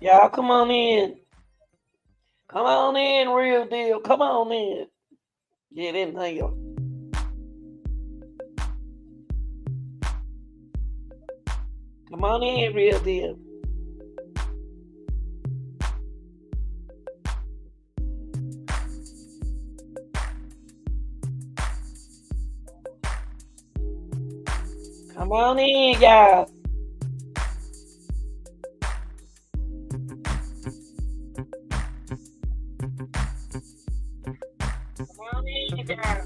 Y'all come on in. Come on in, real deal. Come on in. Get in here. Come on in, real deal. Come on in, y'all. Come on in, y'all.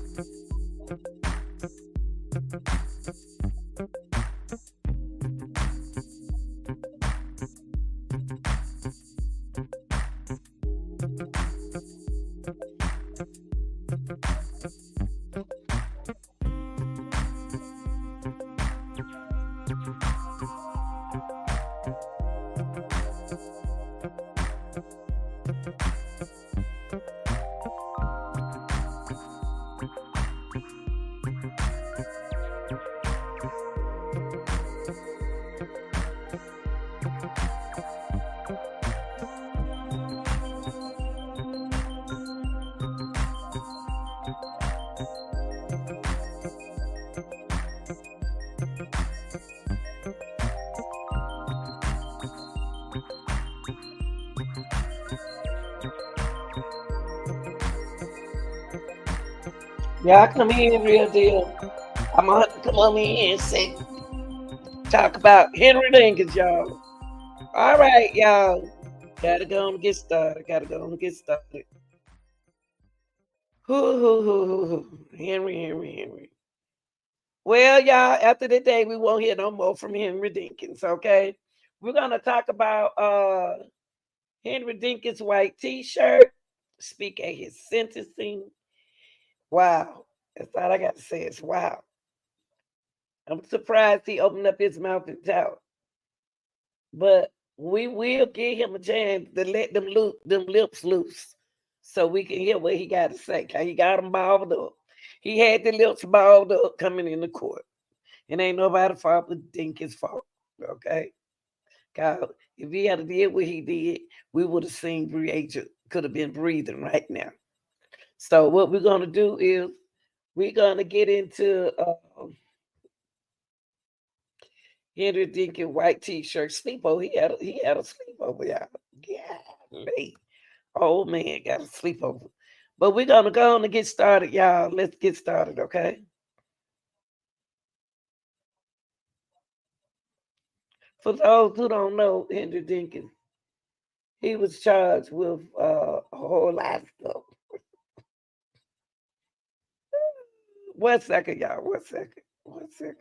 Y'all come in, real deal. I'm gonna have to come on in and say, talk about Henry Dinkins, y'all. All right, y'all. Gotta go and get started. Gotta go and get started. Henry. Well, y'all, after the day, we won't hear no more from Henry Dinkins, okay? We're gonna talk about Henry Dinkins' white t-shirt, speak at his sentencing. Wow. That's all I got to say is wow. I'm surprised he opened up his mouth and talked. But we will give him a chance to let them lips loose so we can hear what he got to say. 'Cause he got them balled up. He had the lips balled up coming in the court. And ain't nobody fault but Dinkins' fault. Okay? God, if he had did what he did, we would have seen Breasia could have been breathing right now. So what we're gonna do is we're gonna get into Henry Dinkins white t-shirt sleepover. He had a sleepover, y'all. Yeah, old man got a sleepover. But we're gonna go on and get started, y'all. Let's get started, okay? For those who don't know, Henry Dinkins, he was charged with a whole lot of stuff. 1 second, y'all. 1 second. 1 second.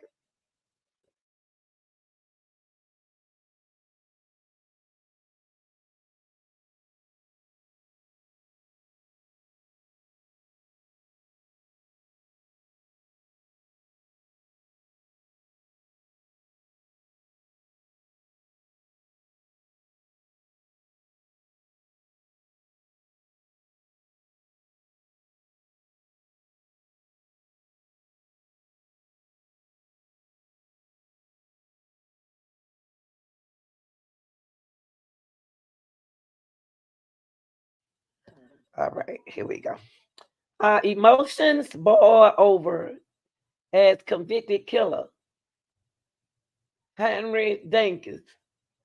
All right, here we go. Emotions boil over as convicted killer Henry Dinkins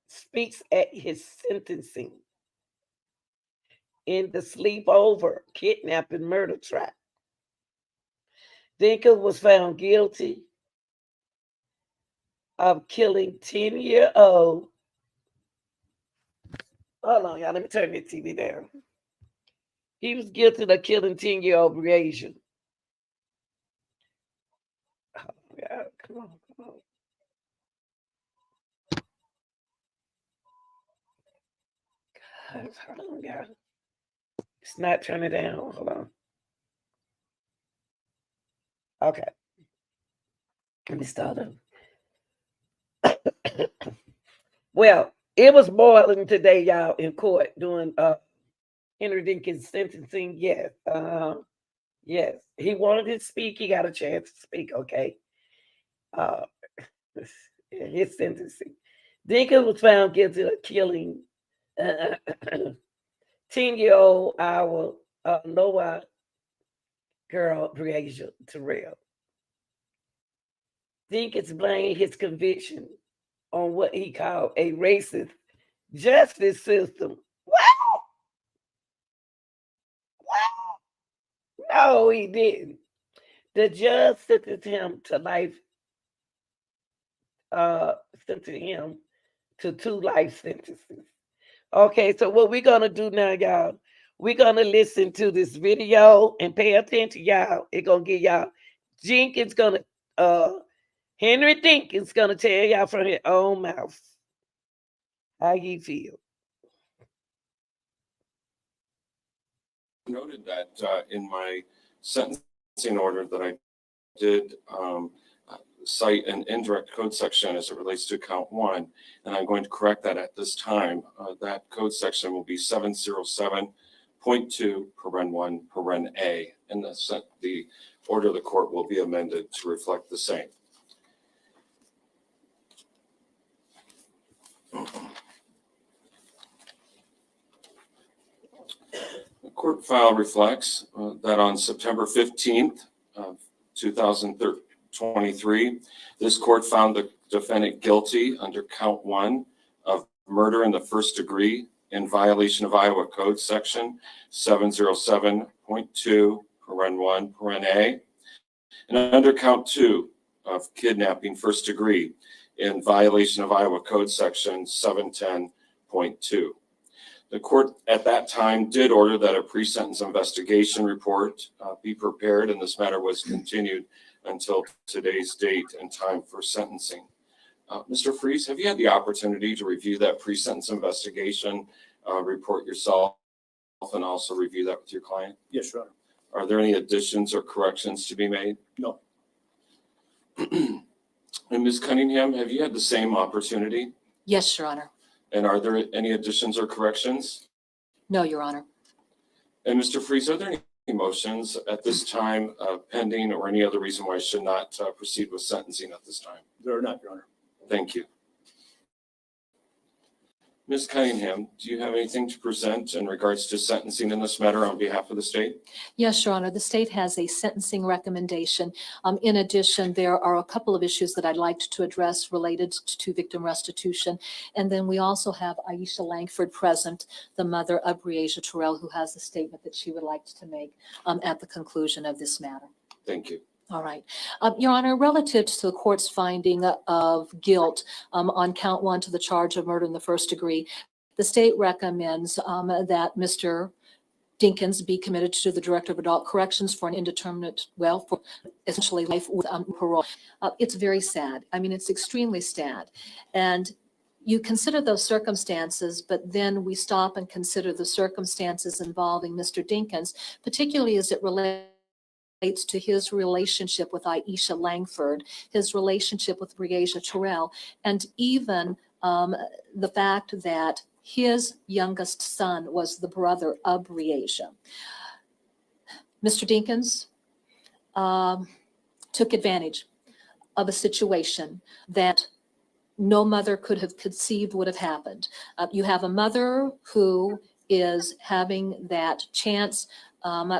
speaks at his sentencing in the sleepover kidnapping murder trial. Dinkins was found guilty of killing 10-year-old. Hold on, y'all. Let me turn the TV down. He was guilty of killing 10-year-old Breasia. Oh, God, come on. God, hold on, y'all. It's not turning down. Hold on. Okay. Let me start up. Well, it was boiling today, y'all, in court doing Henry Dinkins sentencing. Yes. Yes. He wanted to speak. He got a chance to speak, okay? Uh his sentencing. Dinkins was found guilty of killing 10-year-old our Noah girl, Breasia Terrell. Dinkins blamed his conviction on what he called a racist justice system. What? What? No, he didn't. The judge sentenced him to life, uh, sentenced him to 2 life sentences. Okay, so what we're gonna do now, y'all, we're gonna listen to this video and pay attention, y'all. It's gonna get y'all. Jenkins gonna Henry Dinkins gonna tell y'all from his own mouth how he feel. Noted that in my sentencing order that I did cite an indirect code section as it relates to count 1, and I'm going to correct that at this time. That code section will be 707.2(1)(a), and the order of the court will be amended to reflect the same. The court file reflects that on September 15th, 2023, this court found the defendant guilty under count 1 of murder in the first degree in violation of Iowa Code section 707.2(1)(a), and under count 2 of kidnapping first degree in violation of Iowa Code section 710.2. The court at that time did order that a pre-sentence investigation report be prepared, and this matter was continued until today's date and time for sentencing. Mr. Freese, have you had the opportunity to review that pre-sentence investigation report yourself and also review that with your client? Yes, Your Honor. Are there any additions or corrections to be made? No. And Ms. Cunningham, have you had the same opportunity? Yes, Your Honor. And are there any additions or corrections? No, Your Honor. And Mr. Freese, are there any motions at this time pending, or any other reason why I should not proceed with sentencing at this time? There are not, Your Honor. Thank you. Ms. Cunningham, do you have anything to present in regards to sentencing in this matter on behalf of the state? Yes, Your Honor. The state has a sentencing recommendation. In addition, there are a couple of issues that I'd like to address related to victim restitution. And then we also have Aisha Langford present, the mother of Breasia Terrell, who has a statement that she would like to make at the conclusion of this matter. Thank you. All right. Your Honor, relative to the court's finding of guilt on count 1 to the charge of murder in the first degree, the state recommends that Mr. Dinkins be committed to the Director of Adult Corrections for an indeterminate, for essentially life with parole. It's very sad. I mean, it's extremely sad. And you consider those circumstances, but then we stop and consider the circumstances involving Mr. Dinkins, particularly as it relates to his relationship with Aisha Langford, his relationship with Breasia Terrell, and even the fact that his youngest son was the brother of Breasia. Mr. Dinkins took advantage of a situation that no mother could have conceived would have happened. You have a mother who is having that chance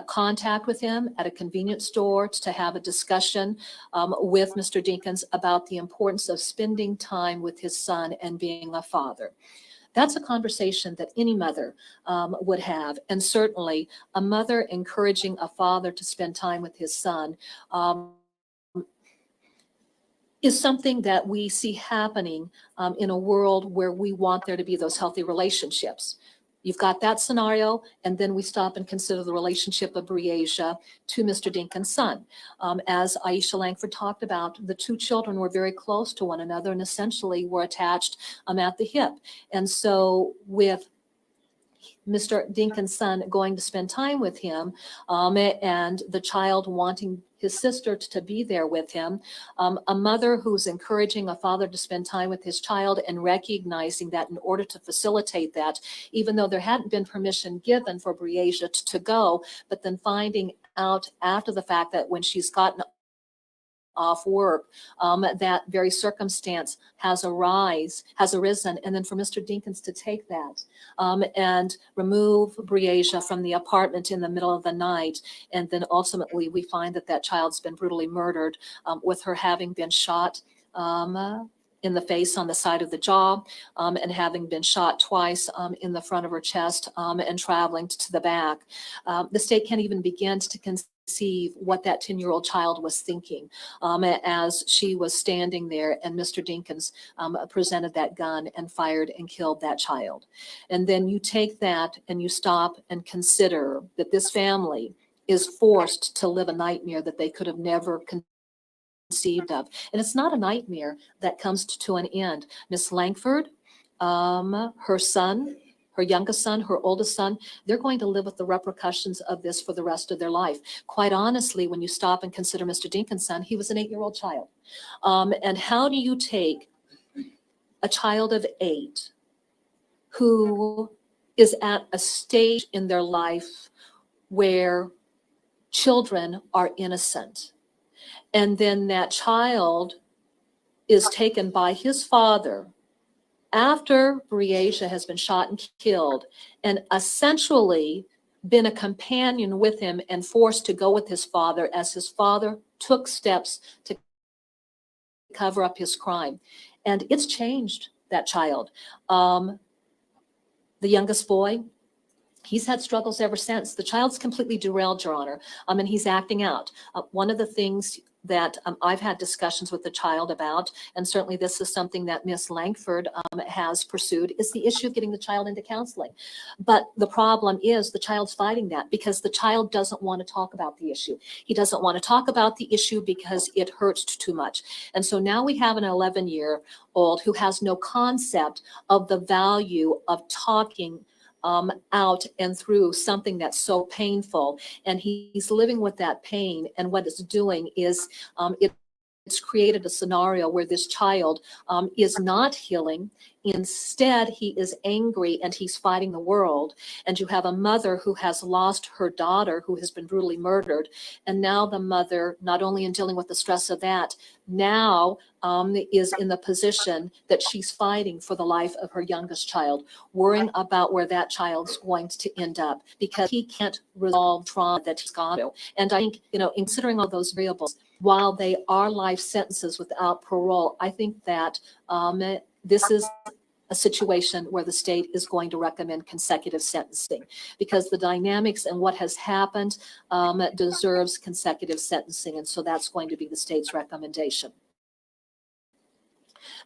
contact with him at a convenience store to have a discussion with Mr. Dinkins about the importance of spending time with his son and being a father. That's a conversation that any mother would have. And certainly a mother encouraging a father to spend time with his son is something that we see happening in a world where we want there to be those healthy relationships. You've got that scenario, and then we stop and consider the relationship of Breasia to Mr. Dinkins' son. As Aisha Langford talked about, the two children were very close to one another and essentially were attached at the hip. And so with Mr. Dinkins' son going to spend time with him and the child wanting his sister to be there with him, a mother who's encouraging a father to spend time with his child and recognizing that in order to facilitate that, even though there hadn't been permission given for Breasia to go, but then finding out after the fact that when she's gotten off work, that very circumstance has arisen, and then for Mr. Dinkins to take that and remove Briasia from the apartment in the middle of the night, and then ultimately we find that that child's been brutally murdered, with her having been shot in the face on the side of the jaw, and having been shot twice in the front of her chest, and traveling to the back. The state can't even begin to conceive what that 10-year-old child was thinking as she was standing there and Mr. Dinkins presented that gun and fired and killed that child. And then you take that and you stop and consider that this family is forced to live a nightmare that they could have never conceived of. And it's not a nightmare that comes to an end. Miss Langford, her son, her youngest son, her oldest son, they're going to live with the repercussions of this for the rest of their life. Quite honestly, when you stop and consider Mr. Dinkins' son, he was an 8-year-old child. And how do you take a child of 8 who is at a stage in their life where children are innocent, and then that child is taken by his father after Briasia has been shot and killed, and essentially been a companion with him and forced to go with his father as his father took steps to cover up his crime. And it's changed that child. The youngest boy, he's had struggles ever since. The child's completely derailed, Your Honor, and he's acting out. One of the things that I've had discussions with the child about, and certainly this is something that Miss Langford has pursued, is the issue of getting the child into counseling. But the problem is the child's fighting that because the child doesn't want to talk about the issue. He doesn't want to talk about the issue because it hurts too much. And so now we have an 11-year-old who has no concept of the value of talking out and through something that's so painful, and he's living with that pain. And what it's doing is it's created a scenario where this child is not healing. Instead, he is angry and he's fighting the world. And you have a mother who has lost her daughter who has been brutally murdered. And now the mother, not only in dealing with the stress of that, now is in the position that she's fighting for the life of her youngest child, worrying about where that child's going to end up because he can't resolve trauma that he's gone through. And I think, considering all those variables, while they are life sentences without parole, I think that this is a situation where the state is going to recommend consecutive sentencing because the dynamics and what has happened deserves consecutive sentencing. And so that's going to be the state's recommendation.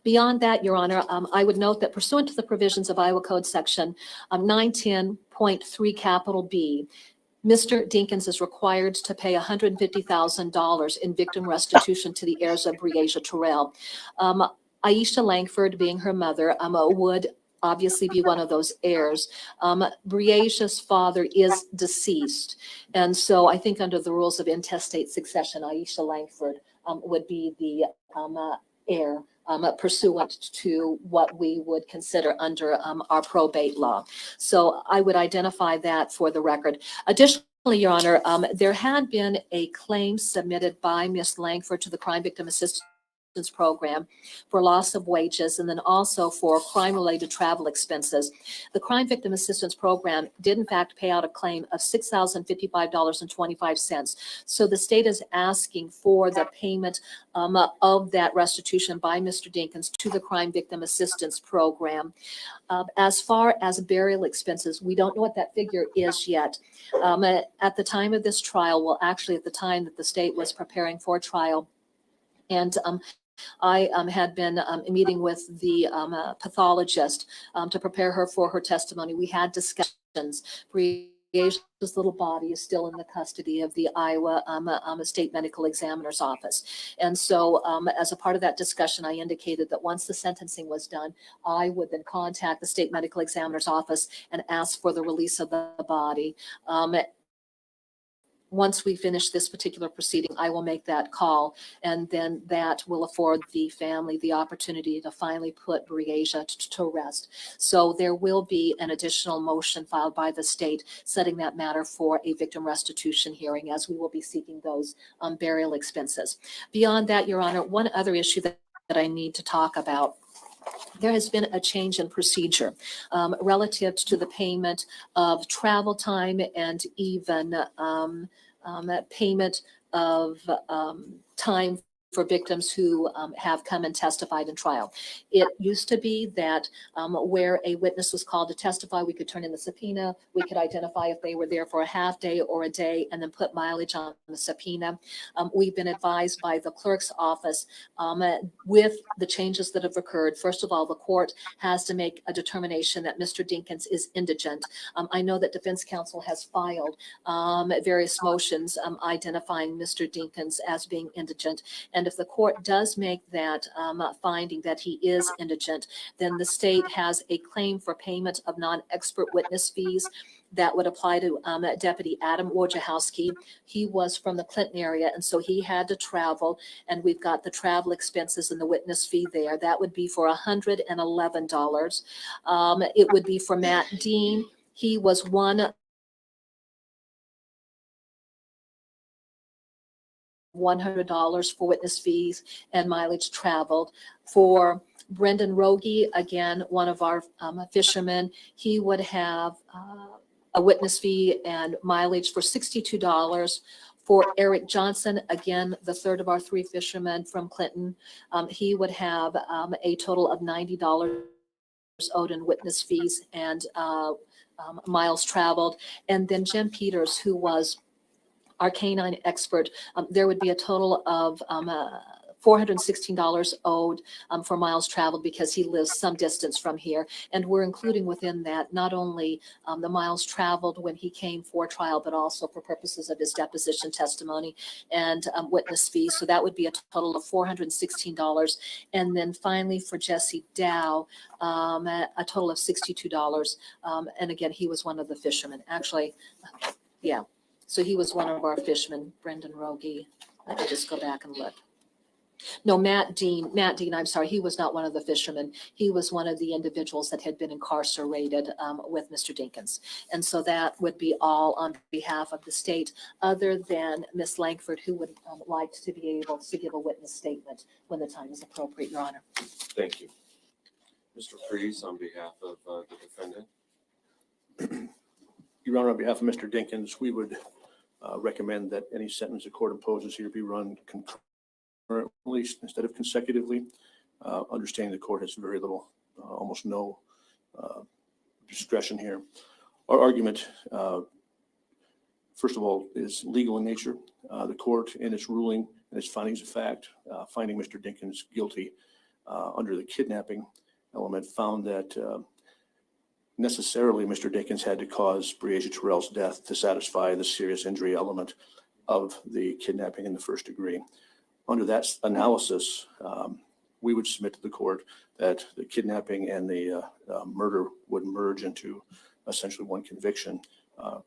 Beyond that, Your Honor, I would note that pursuant to the provisions of Iowa Code Section 910.3 capital B, Mr. Dinkins is required to pay $150,000 in victim restitution to the heirs of Briasia Terrell. Aisha Langford, being her mother, would obviously be one of those heirs. Briasia's father is deceased. And so I think under the rules of intestate succession, Aisha Langford would be the heir pursuant to what we would consider under our probate law. So I would identify that for the record. Additionally, Your Honor, there had been a claim submitted by Ms. Langford to the Crime Victim Assistance Program for loss of wages and then also for crime-related travel expenses. The Crime Victim Assistance Program did in fact pay out a claim of $6,055.25. So the state is asking for the payment of that restitution by Mr. Dinkins to the Crime Victim Assistance Program. As far as burial expenses, we don't know what that figure is yet. At the time of this trial, well, actually at the time that the state was preparing for trial, and I had been meeting with the pathologist to prepare her for her testimony. We had discussions. Briasia's little body is still in the custody of the Iowa State Medical Examiner's Office. And so as a part of that discussion, I indicated that once the sentencing was done, I would then contact the State Medical Examiner's Office and ask for the release of the body. once we finish this particular proceeding, I will make that call, and then that will afford the family the opportunity to finally put Breasia to rest. So there will be an additional motion filed by the state setting that matter for a victim restitution hearing, as we will be seeking those burial expenses. Beyond that, Your Honor, one other issue that I need to talk about. There has been a change in procedure relative to the payment of travel time and even payment of time for victims who have come and testified in trial. It used to be that where a witness was called to testify, we could turn in the subpoena, we could identify if they were there for a half day or a day, and then put mileage on the subpoena. We've been advised by the clerk's office with the changes that have occurred. First of all, the court has to make a determination that Mr. Dinkins is indigent. I know that defense counsel has filed various motions identifying Mr. Dinkins as being indigent. And if the court does make that finding that he is indigent, then the state has a claim for payment of non-expert witness fees that would apply to Deputy Adam Wojciechowski. He was from the Clinton area, and so he had to travel, and we've got the travel expenses and the witness fee there. That would be for $111. It would be for Matt Dean. He was one $100 for witness fees and mileage traveled. For Brendan Rogie, again, one of our fishermen, he would have a witness fee and mileage for $62. For Eric Johnson, again, the third of our three fishermen from Clinton, he would have a total of $90 owed in witness fees and miles traveled. And then Jim Peters, who was our canine expert, there would be a total of $416 owed for miles traveled because he lives some distance from here. And we're including within that not only the miles traveled when he came for trial, but also for purposes of his deposition testimony and witness fees. So that would be a total of $416. And then finally for Jesse Dow, a total of $62. And again, he was one of the fishermen. Actually, yeah. So he was one of our fishermen, Brendan Rogie. Let me just go back and look. No, Matt Dean, I'm sorry, he was not one of the fishermen. He was one of the individuals that had been incarcerated with Mr. Dinkins. And so that would be all on behalf of the state, other than Ms. Langford, who would like to be able to give a witness statement when the time is appropriate, Your Honor. Thank you. Mr. Freeze, on behalf of the defendant. Your Honor, on behalf of Mr. Dinkins, we would recommend that any sentence the court imposes here be run concurrently instead of consecutively. Understanding the court has very little, almost no discretion here. Our argument, first of all, is legal in nature. The court, in its ruling and its findings of fact, finding Mr. Dinkins guilty under the kidnapping element, found that necessarily Mr. Dinkins had to cause Breasia Terrell's death to satisfy the serious injury element of the kidnapping in the first degree. Under that analysis, we would submit to the court that the kidnapping and the murder would merge into essentially one conviction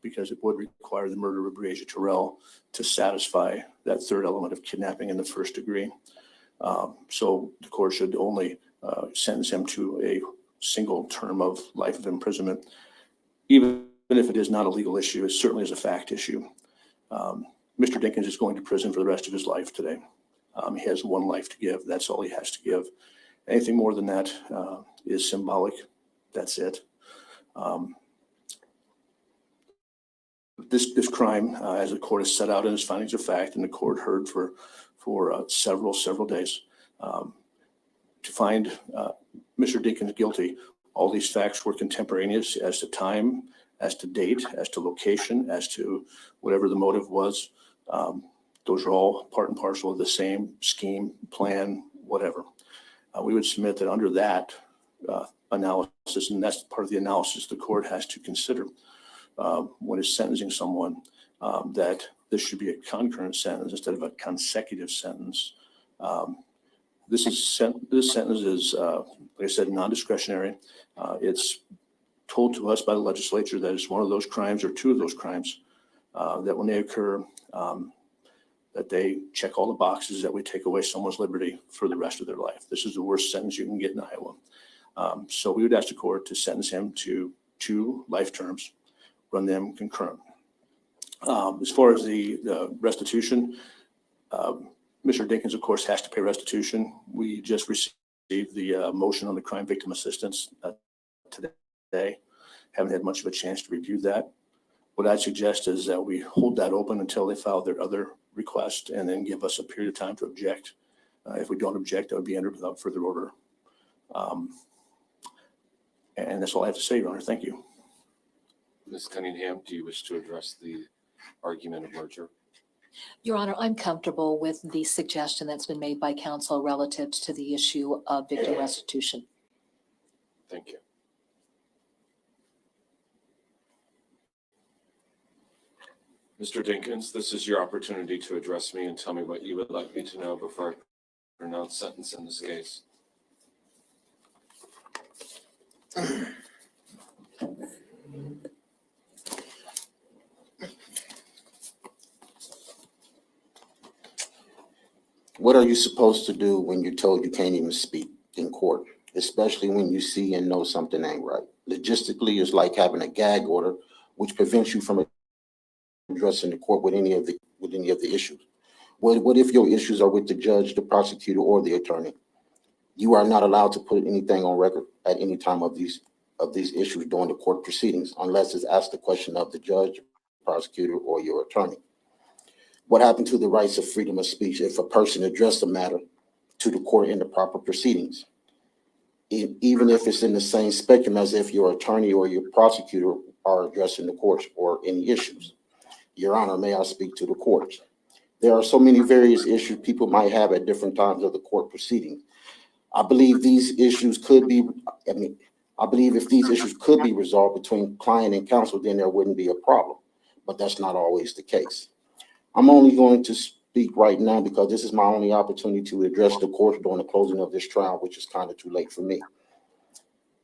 because it would require the murder of Breasia Terrell to satisfy that third element of kidnapping in the first degree. So the court should only sentence him to a single term of life of imprisonment, even if it is not a legal issue. It certainly is a fact issue. Mr. Dinkins is going to prison for the rest of his life today. He has one life to give. That's all he has to give. Anything more than that is symbolic. That's it. This crime, as the court has set out in its findings of fact, and the court heard for several days, to find Mr. Dinkins guilty, all these facts were contemporaneous as to time, as to date, as to location, as to whatever the motive was. Those are all part and parcel of the same scheme, plan, whatever. We would submit that under that analysis, and that's part of the analysis the court has to consider when it's sentencing someone, that this should be a concurrent sentence instead of a consecutive sentence. This sentence is, like I said, non-discretionary. It's told to us by the legislature that it's one of those crimes or two of those crimes that when they occur, that they check all the boxes that we take away someone's liberty for the rest of their life. This is the worst sentence you can get in Iowa. So we would ask the court to sentence him to 2 life terms, run them concurrent. As far as the restitution, Mr. Dinkins, of course, has to pay restitution. We just received the motion on the crime victim assistance today. Haven't had much of a chance to review that. What I'd suggest is that we hold that open until they file their other request and then give us a period of time to object. If we don't object, that would be entered without further order. And that's all I have to say, Your Honor. Thank you. Ms. Cunningham, do you wish to address the argument of merger? Your Honor, I'm comfortable with the suggestion that's been made by counsel relative to the issue of victim restitution. Thank you. Mr. Dinkins, this is your opportunity to address me and tell me what you would like me to know before I pronounce sentence in this case. What are you supposed to do when you're told you can't even speak in court, especially when you see and know something ain't right? Logistically, it's like having a gag order, which prevents you from addressing the court with any of the issues. What if your issues are with the judge, the prosecutor, or the attorney? You are not allowed to put anything on record at any time of these issues during the court proceedings, unless it's asked the question of the judge, prosecutor, or your attorney. What happened to the rights of freedom of speech if a person addressed a matter to the court in the proper proceedings? Even if it's in the same spectrum as if your attorney or your prosecutor are addressing the courts or any issues. Your Honor, may I speak to the courts? There are so many various issues people might have at different times of the court proceedings. I believe these issues could be, I believe if these issues could be resolved between client and counsel, then there wouldn't be a problem, but that's not always the case. I'm only going to speak right now because this is my only opportunity to address the court during the closing of this trial, which is kind of too late for me.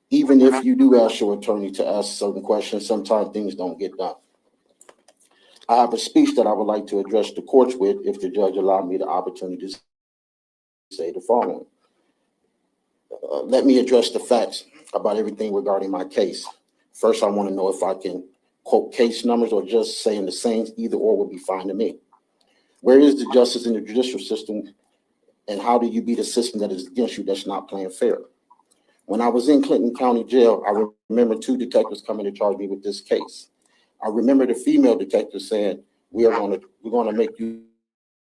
Even if you do ask your attorney to ask certain questions, sometimes things don't get done. I have a speech that I would like to address the courts with if the judge allowed me the opportunity to say the following. Let me address the facts about everything regarding my case. First, I want to know if I can quote case numbers or just saying the same, either or would be fine to me. Where is the justice in the judicial system, and how do you beat a system that is against you that's not playing fair? When I was in Clinton County Jail, I remember 2 detectives coming to charge me with this case. I remember the female detective saying, we're going to make you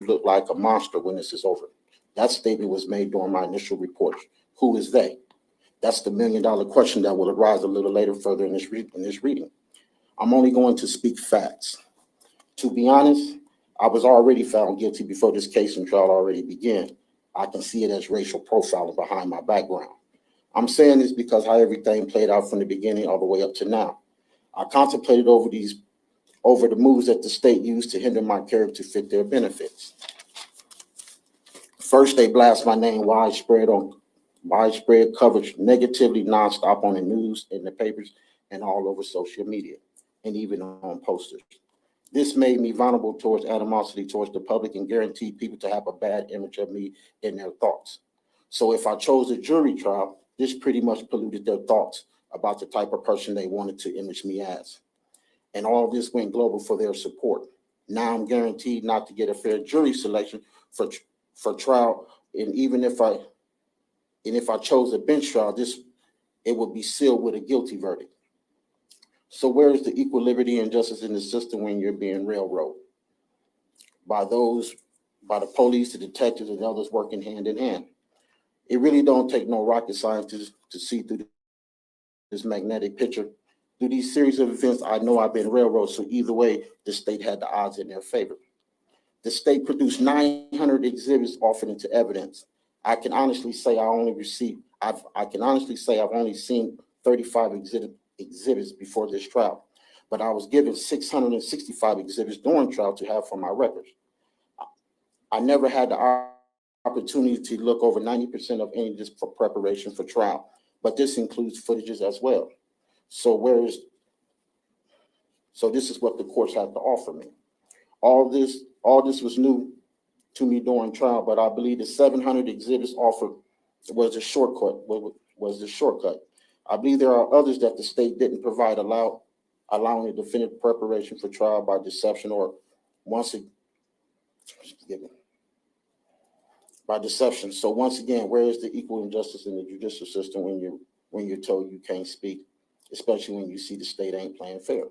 look like a monster when this is over. That statement was made during my initial report. Who is they? That's the $1 million question that will arise a little later further in this reading. I'm only going to speak facts. To be honest, I was already found guilty before this case and trial already began. I can see it as racial profiling behind my background. I'm saying this because how everything played out from the beginning all the way up to now. I contemplated over the moves that the state used to hinder my character to fit their benefits. First, they blast my name widespread coverage, negatively nonstop on the news, in the papers, and all over social media, and even on posters. This made me vulnerable towards animosity towards the public and guaranteed people to have a bad image of me in their thoughts. So if I chose a jury trial, this pretty much polluted their thoughts about the type of person they wanted to image me as. And all of this went global for their support. Now I'm guaranteed not to get a fair jury selection for trial. And even if I chose a bench trial, it would be sealed with a guilty verdict. So where is the equal liberty and justice in the system when you're being railroaded by the police, the detectives, and others working hand in hand? It really don't take no rocket scientist to see through this magnetic picture. Through these series of events, I know I've been railroaded, so either way, the state had the odds in their favor. The state produced 900 exhibits offered into evidence. I can honestly say I've only seen 35 exhibits before this trial, but I was given 665 exhibits during trial to have for my records. I never had the opportunity to look over 90% of any of this for preparation for trial, but this includes footages as well. So So this is what the courts have to offer me. All this was new to me during trial, but I believe the 700 exhibits offered was the shortcut. I believe there are others that the state didn't provide, allowing the defendant preparation for trial by deception or by deception. So once again, where is the equal injustice in the judicial system when you're told you can't speak, especially when you see the state ain't playing fair?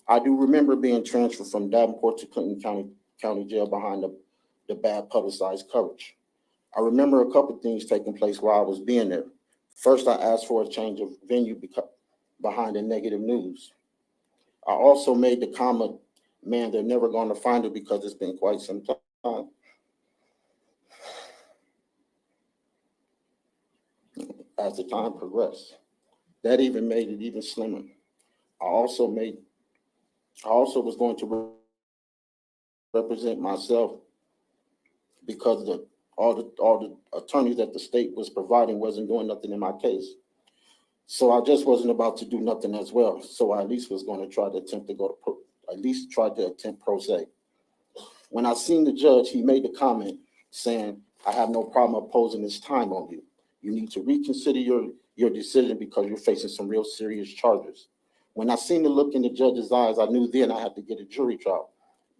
I do remember being transferred from Davenport to Clinton County Jail behind the bad publicized coverage. I remember a couple of things taking place while I was being there. First, I asked for a change of venue behind the negative news. I also made the comment, man, they're never going to find it because it's been quite some time. As the time progressed, that even made it even slimmer. I also was going to represent myself because all the attorneys that the state was providing wasn't doing nothing in my case. So I just wasn't about to do nothing as well. So I at least was going to try to attempt pro se. When I seen the judge, he made the comment saying, I have no problem opposing this time on you. You need to reconsider your decision because you're facing some real serious charges. When I seen the look in the judge's eyes, I knew then I had to get a jury trial.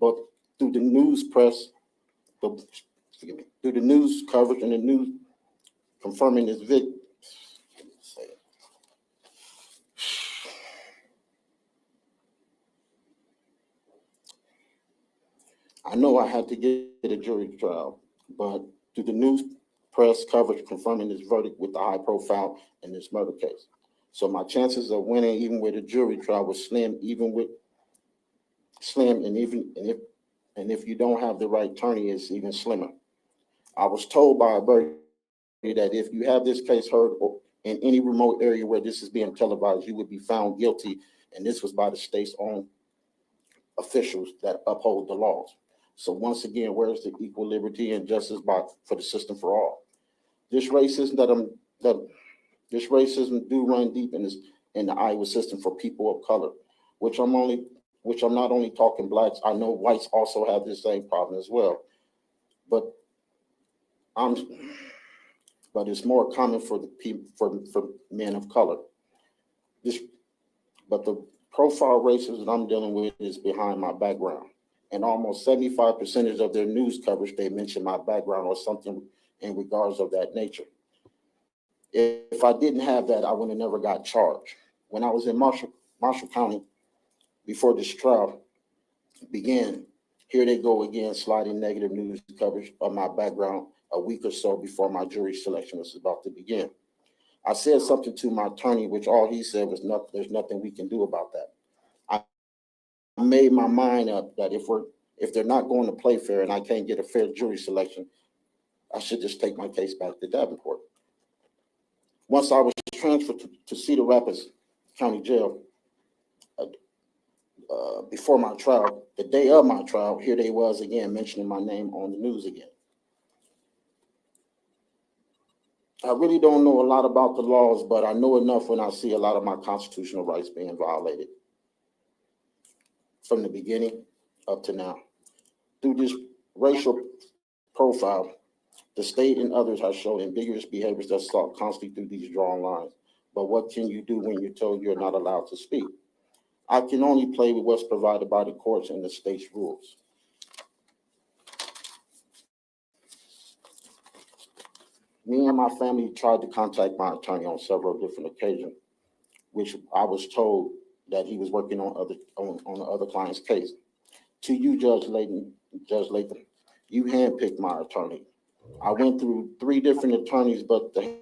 But through the news coverage and the news confirming this I know I had to get a jury trial, but through the news press coverage confirming this verdict with the high profile in this murder case. So my chances of winning even with a jury trial was slim, and if you don't have the right attorney, it's even slimmer. I was told by a verdict that if you have this case heard in any remote area where this is being televised, you would be found guilty, and this was by the state's own officials that uphold the laws. So once again, where's the equal liberty and justice for the system for all? This racism do run deep in the Iowa system for people of color, which I'm not only talking blacks. I know whites also have this same problem as well, but it's more common for the people for men of color. But the profile racism that I'm dealing with is behind my background. And almost 75% of their news coverage, they mention my background or something in regards of that nature. If I didn't have that, I would have never got charged. When I was in Marshall County, before this trial began, here they go again, sliding negative news coverage of my background a week or so before my jury selection was about to begin. I said something to my attorney, which all he said was, there's nothing we can do about that. I made my mind up that if they're not going to play fair and I can't get a fair jury selection, I should just take my case back to Davenport. Once I was transferred to Cedar Rapids County Jail, before my trial, the day of my trial, here they was again mentioning my name on the news again. I really don't know a lot about the laws, but I know enough when I see a lot of my constitutional rights being violated from the beginning up to now. Through this racial profile, the state and others have shown ambiguous behaviors that sought constantly through these drawn lines. But what can you do when you're told you're not allowed to speak? I can only play with what's provided by the courts and the state's rules. Me and my family tried to contact my attorney on several different occasions, which I was told that he was working on the other client's case. To you, Judge Latham, you handpicked my attorney. I went through 3 different attorneys, but the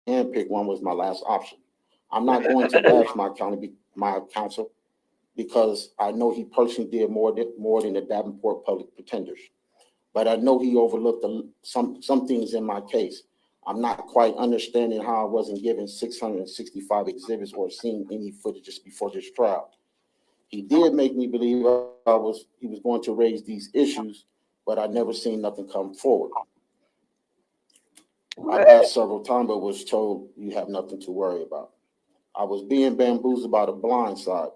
handpicked one was my last option. I'm not going to bash my counsel because I know he personally did more than the Davenport public pretenders. But I know he overlooked some things in my case. I'm not quite understanding how I wasn't given 665 exhibits or seen any footage just before this trial. He did make me believe he was going to raise these issues, but I never seen nothing come forward. I asked several times, but was told you have nothing to worry about. I was being bamboozled by the blind side.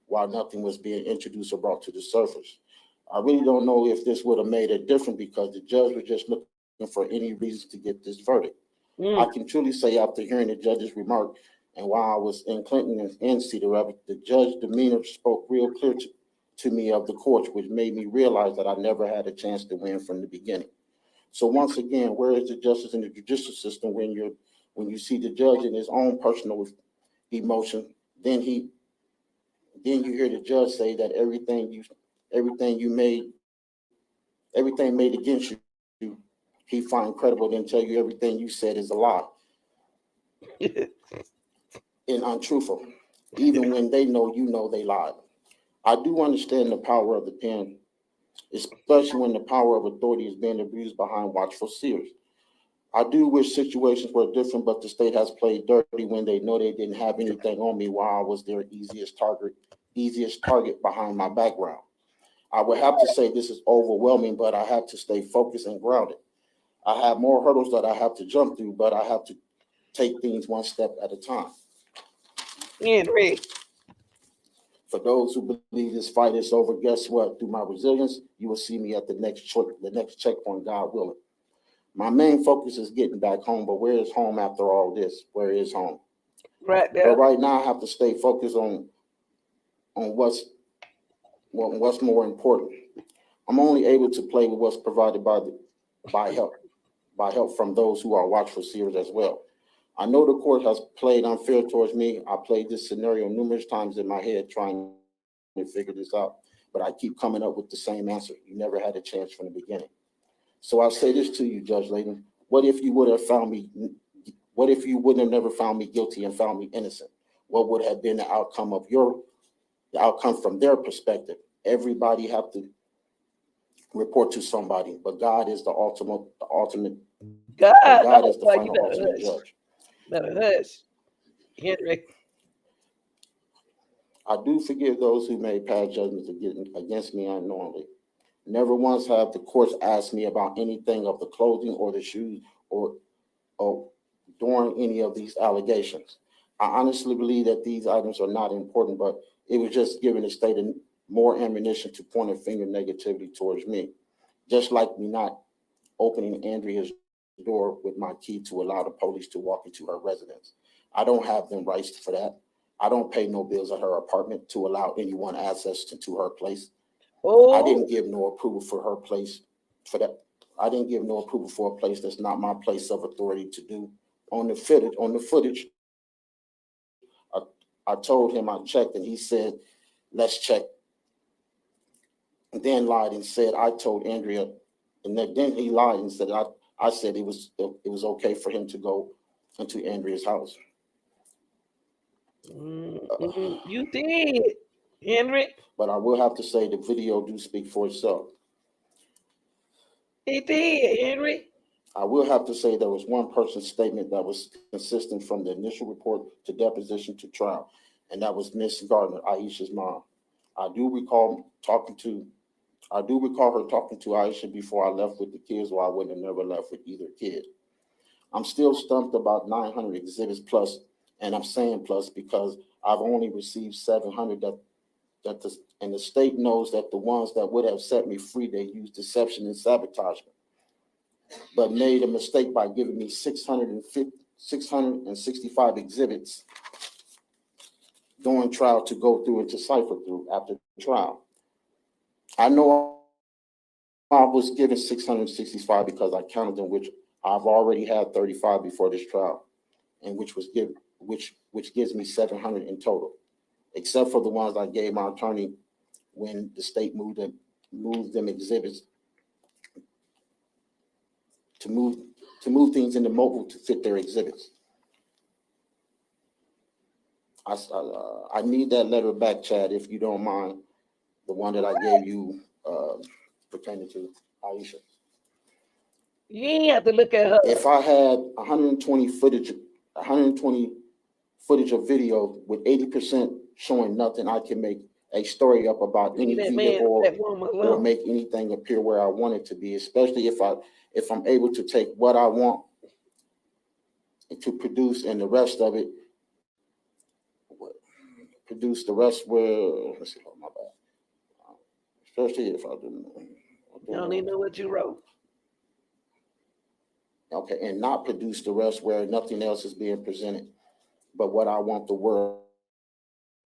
while nothing was being introduced or brought to the surface. I really don't know if this would have made it different because the judge was just looking for any reason to get this verdict. I can truly say after hearing the judge's remark and while I was in Clinton and Cedar Rapids, the judge's demeanor spoke real clear to me of the courts, which made me realize that I never had a chance to win from the beginning. So once again, where is the justice in the judicial system when you see the judge in his own personal emotion, then you hear the judge say that everything made against you, he find credible, then tell you everything you said is a lie and untruthful, even when they know they lied. I do understand the power of the pen, especially when the power of authority is being abused behind watchful seers. I do wish situations were different, but the state has played dirty when they know they didn't have anything on me while I was their easiest target behind my background. I would have to say this is overwhelming, but I have to stay focused and grounded. I have more hurdles that I have to jump through, but I have to take things one step at a time. Henry. For those who believe this fight is over, guess what? Through my resilience, you will see me at the next checkpoint, God willing. My main focus is getting back home, but where is home after all this? Where is home? Right there. But right now, I have to stay focused on what's more important. I'm only able to play with what's provided by help from those who are watchful seers as well. I know the court has played unfair towards me. I played this scenario numerous times in my head trying to figure this out, but I keep coming up with the same answer. You never had a chance from the beginning. So I say this to you, Judge Layden. What if you wouldn't have never found me guilty and found me innocent? What would have been the outcome from their perspective? Everybody have to report to somebody, but God is the ultimate. God is the final ultimate judge. Better hush, Henry. I do forgive those who made past judgments against me unknowingly. Never once have the courts asked me about anything of the clothing or the shoes or during any of these allegations. I honestly believe that these items are not important, but it was just giving the state more ammunition to point a finger negativity towards me. Just like me not opening Andrea's door with my key to allow the police to walk into her residence. I don't have them rights for that. I don't pay no bills at her apartment to allow anyone access to her place. I didn't give no approval for her place for that. I didn't give no approval for a place that's not my place of authority to do. On the footage, I told him I checked and he said, let's check. And then lied and said, I told Andrea, and then he lied and said, I said it was okay for him to go into Andrea's house. You did, Henry. But I will have to say the video do speak for itself. He did, Henry. I will have to say there was one person's statement that was consistent from the initial report to deposition to trial, and that was Miss Gardner, Aisha's mom. I do recall her talking to Aisha before I left with the kids, or I wouldn't have never left with either kid. I'm still stumped about 900 exhibits plus, and I'm saying plus because I've only received 700 and the state knows that the ones that would have set me free, they used deception and sabotagement, but made a mistake by giving me 665 exhibits during trial to go through and to cipher through after trial. I know I was given 665 because I counted them, which I've already had 35 before this trial, and which gives me 700 in total, except for the ones I gave my attorney when the state moved them exhibits to move things into mobile to fit their exhibits. I need that letter back, Chad, if you don't mind, the one that I gave you pertaining to Aisha. You ain't have to look at her. If I had 120 footage of video with 80% showing nothing, I can make a story up about any vehicle or make anything appear where I want it to be, especially if I'm able to take what I want to produce and the rest of it produce the rest where, let's see, oh, my bad. Especially if I do. You don't even know what you wrote. Okay, and not produce the rest where nothing else is being presented, but what I want the world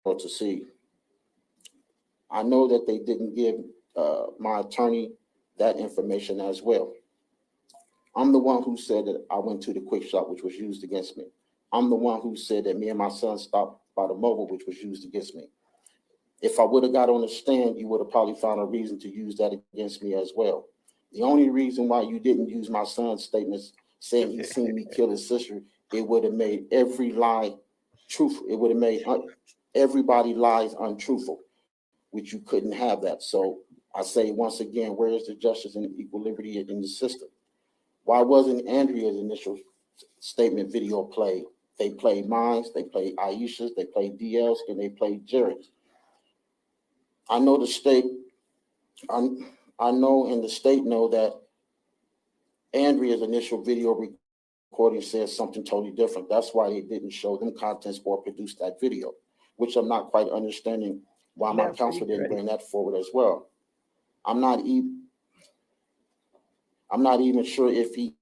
to see. I know that they didn't give my attorney that information as well. I'm the one who said that I went to the quick shop, which was used against me. I'm the one who said that me and my son stopped by the mobile, which was used against me. If I would have got on the stand, you would have probably found a reason to use that against me as well. The only reason why you didn't use my son's statements saying he seen me kill his sister, it would have made every lie truthful. It would have made everybody lies untruthful, which you couldn't have that. So I say once again, where is the justice and equal liberty in the system? Why wasn't Andrea's initial statement video played? They played mine, they played Aisha's, they played DL's, and they played Jared's. I know the state, I know and the state know that Andrea's initial video recording says something totally different. That's why they didn't show them contents or produce that video, which I'm not quite understanding why my counsel didn't bring that forward as well. I'm not even sure if he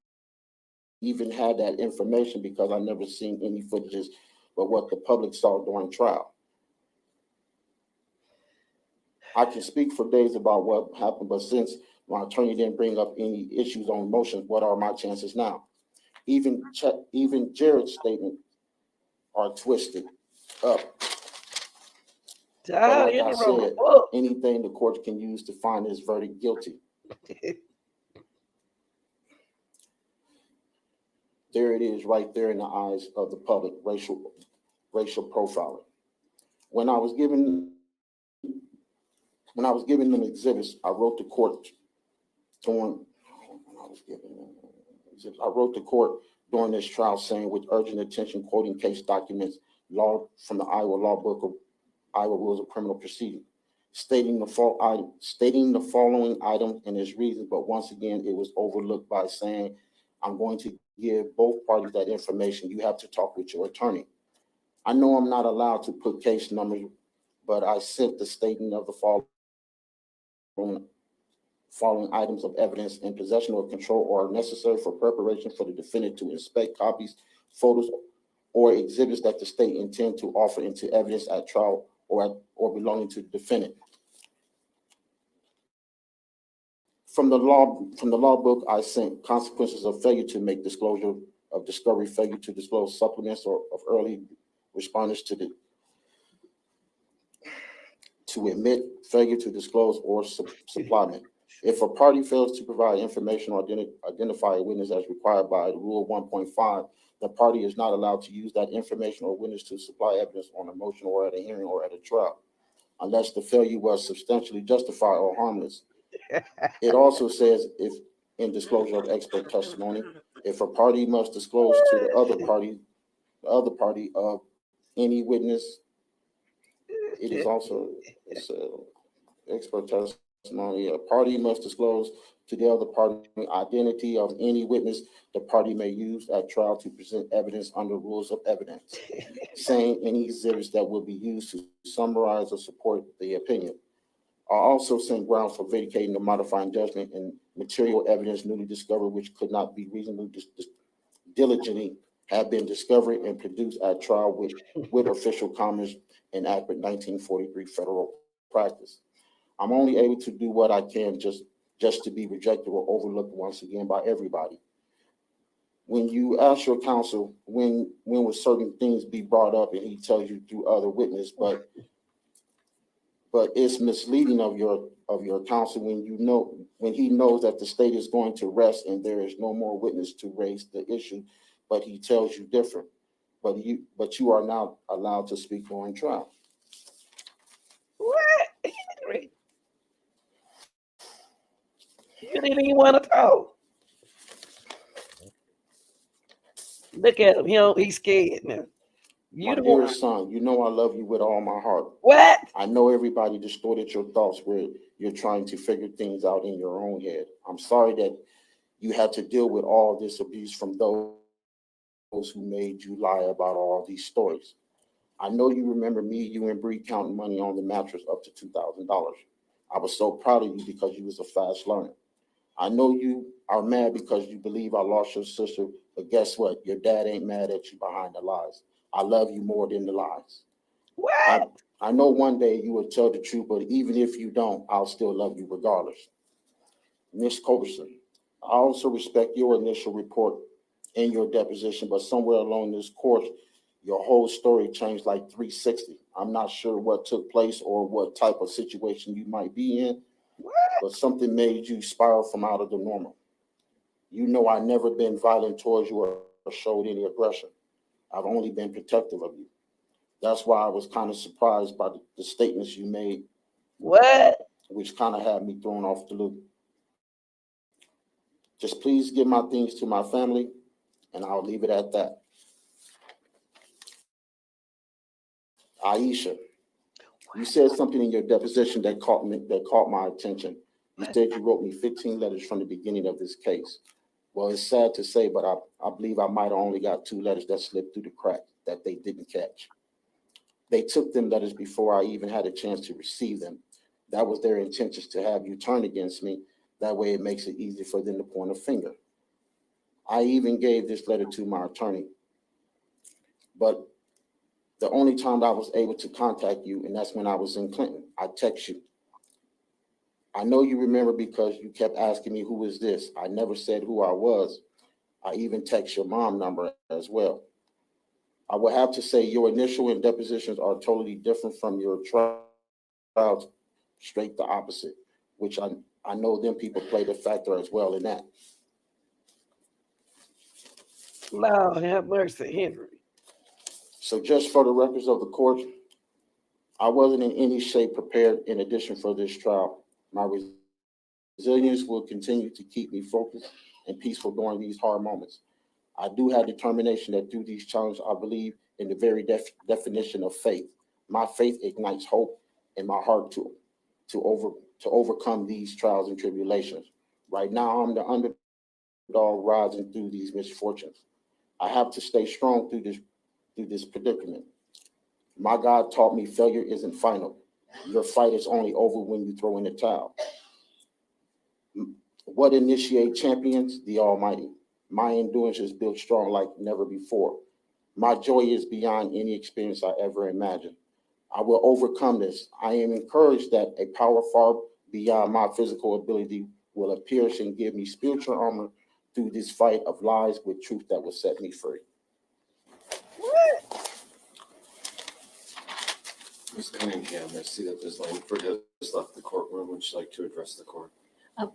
even had that information because I've never seen any footages but what the public saw during trial. I can speak for days about what happened, but since my attorney didn't bring up any issues on motions, what are my chances now? Even Jared's statement are twisted up. But like I said, anything the court can use to find his verdict guilty. There it is right there in the eyes of the public, racial profiling. When I was giving them exhibits, I wrote the court during this trial saying with urgent attention, quoting case documents, law from the Iowa Law Book of Iowa Rules of Criminal Procedure, stating the following item and its reasons, but once again, it was overlooked by saying, I'm going to give both parties that information. You have to talk with your attorney. I know I'm not allowed to put case numbers, but I sent the statement of the following items of evidence in possession or control are necessary for preparation for the defendant to inspect copies, photos, or exhibits that the state intend to offer into evidence at trial or belonging to the defendant. From the law book, I sent consequences of failure to make disclosure of discovery, failure to disclose supplements or of early responders to admit, failure to disclose or supplement. If a party fails to provide information or identify a witness as required by Rule 1.5, the party is not allowed to use that information or witness to supply evidence on a motion or at a hearing or at a trial, unless the failure was substantially justified or harmless. It also says if in disclosure of expert testimony, if a party must disclose to the other party of any witness, it is also expert testimony. A party must disclose to the other party identity of any witness the party may use at trial to present evidence under rules of evidence, saying any exhibits that will be used to summarize or support the opinion. I also sent grounds for vacating the modifying judgment and material evidence newly discovered which could not be reasonably diligently have been discovered and produced at trial with official comments and accurate 1943 federal practice. I'm only able to do what I can just to be rejected or overlooked once again by everybody. When you ask your counsel when will certain things be brought up and he tells you through other witness, but it's misleading of your counsel when he knows that the state is going to rest and there is no more witness to raise the issue, but he tells you different. But you are not allowed to speak during trial. What? Henry? You didn't even want to talk. Look at him. He's scared now. My dearest son, you know I love you with all my heart. What? I know everybody distorted your thoughts where you're trying to figure things out in your own head. I'm sorry that you had to deal with all this abuse from those who made you lie about all these stories. I know you remember me, you and Bree counting money on the mattress up to $2,000. I was so proud of you because you was a fast learner. I know you are mad because you believe I lost your sister, but guess what? Your dad ain't mad at you behind the lies. I love you more than the lies. What? I know one day you will tell the truth, but even if you don't, I'll still love you regardless. Ms. Culberson, I also respect your initial report and your deposition, but somewhere along this course, your whole story changed like 360. I'm not sure what took place or what type of situation you might be in, What? but something made you spiral from out of the normal. You know I never been violent towards you or showed any aggression. I've only been protective of you. That's why I was kind of surprised by the statements you made, What? which kind of had me thrown off the loop. Just please give my things to my family, and I'll leave it at that. Aisha, you said something in your deposition that caught my attention. You said you wrote me 15 letters from the beginning of this case. Well, it's sad to say, but I believe I might have only got 2 letters that slipped through the crack that they didn't catch. They took them letters before I even had a chance to receive them. That was their intentions, to have you turn against me. That way it makes it easy for them to point a finger. I even gave this letter to my attorney, but the only time I was able to contact you, and that's when I was in Clinton. I text you. I know you remember because you kept asking me, who is this? I never said who I was. I even text your mom number as well. I would have to say your initial and depositions are totally different from your trials, straight the opposite, which I know them people played a factor as well in that. Lord have mercy, Henry. So just for the records of the court, I wasn't in any shape prepared in addition for this trial. My resilience will continue to keep me focused and peaceful during these hard moments. I do have determination that through these challenges, I believe in the very definition of faith. My faith ignites hope in my heart to overcome these trials and tribulations. Right now, I'm the underdog rising through these misfortunes. I have to stay strong through this predicament. My God taught me failure isn't final. Your fight is only over when you throw in the towel. What initiates champions? The Almighty. My endurance is built strong like never before. My joy is beyond any experience I ever imagined. I will overcome this. I am encouraged that a power far beyond my physical ability will appear and give me spiritual armor through this fight of lies with truth that will set me free. What? Ms. Cunningham, I see that Ms. Langford has left the courtroom. Would you like to address the court?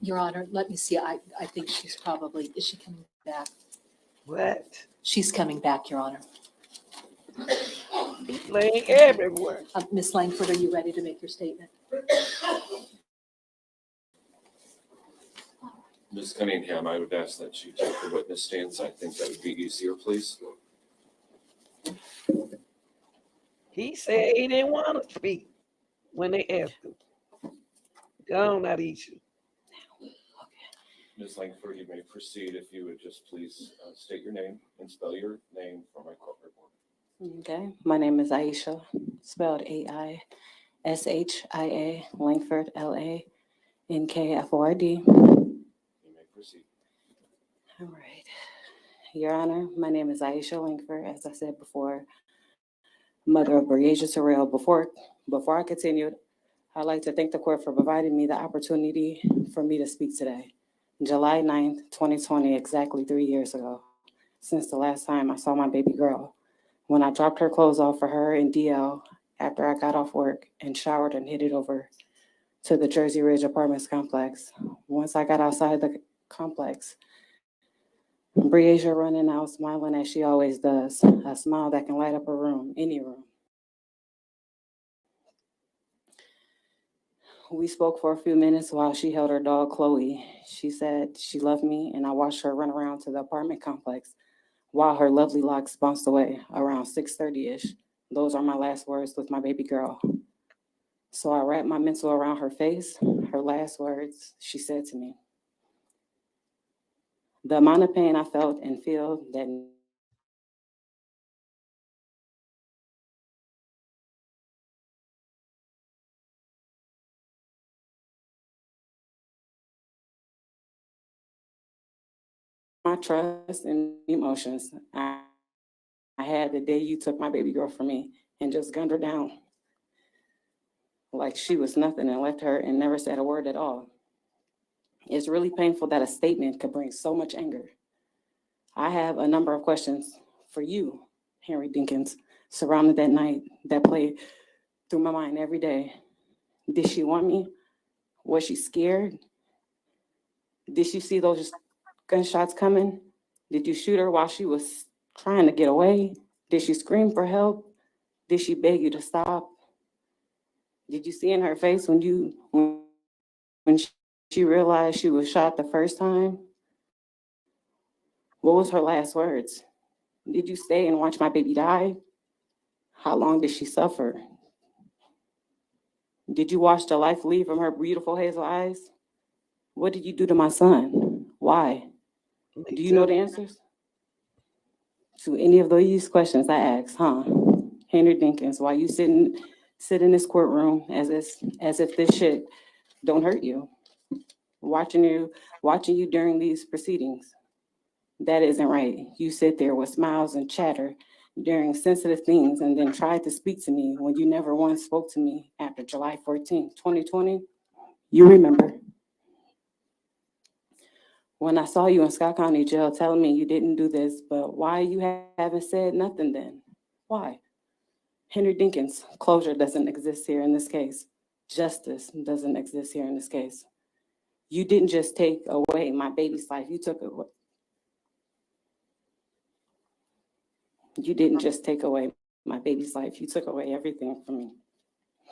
Your Honor, let me see. I think she's probably, is she coming back? What? She's coming back, Your Honor. He's laying everywhere. Ms. Langford, are you ready to make your statement? Ms. Cunningham, I would ask that you take the witness stance. I think that would be easier, please. He said he didn't want to speak when they asked him. Go on, Aisha. Ms. Langford, you may proceed if you would just please state your name and spell your name for my court report. Okay, my name is Aisha, spelled A-I-S-H-I-A, Langford, L-A-N-K-F-O-R-D. You may proceed. All right. Your Honor, my name is Aisha Langford, as I said before, mother of Breasia Terrell. Before I continue, I'd like to thank the court for providing me the opportunity for me to speak today. July 9th, 2020, exactly 3 years ago, since the last time I saw my baby girl. When I dropped her clothes off for her in DL after I got off work and showered and headed over to the Jersey Ridge Apartments complex. Once I got outside the complex, Breasia running out, smiling as she always does, a smile that can light up a room, any room. We spoke for a few minutes while she held her dog, Chloe. She said she loved me, and I watched her run around to the apartment complex while her lovely locks bounced away around 6:30-ish. Those are my last words with my baby girl. So I wrapped my mental around her face. Her last words, she said to me, the amount of pain I felt and feel that my trust and emotions I had the day you took my baby girl from me and just gunned her down like she was nothing and left her and never said a word at all. It's really painful that a statement could bring so much anger. I have a number of questions for you, Henry Dinkins, surrounding that night that played through my mind every day. Did she want me? Was she scared? Did she see those gunshots coming? Did you shoot her while she was trying to get away? Did she scream for help? Did she beg you to stop? Did you see in her face when she realized she was shot the first time? What was her last words? Did you stay and watch my baby die? How long did she suffer? Did you watch the life leave from her beautiful hazel eyes? What did you do to my son? Why? Do you know the answers to any of these questions I asked, huh? Henry Dinkins, why you sit in this courtroom as if this shit don't hurt you? Watching you during these proceedings. That isn't right. You sit there with smiles and chatter during sensitive things and then try to speak to me when you never once spoke to me after July 14th, 2020. You remember. When I saw you in Scott County Jail telling me you didn't do this, but why you haven't said nothing then? Why? Henry Dinkins, closure doesn't exist here in this case. Justice doesn't exist here in this case. You didn't just take away my baby's life, you took away. You didn't just take away my baby's life, you took away everything from me.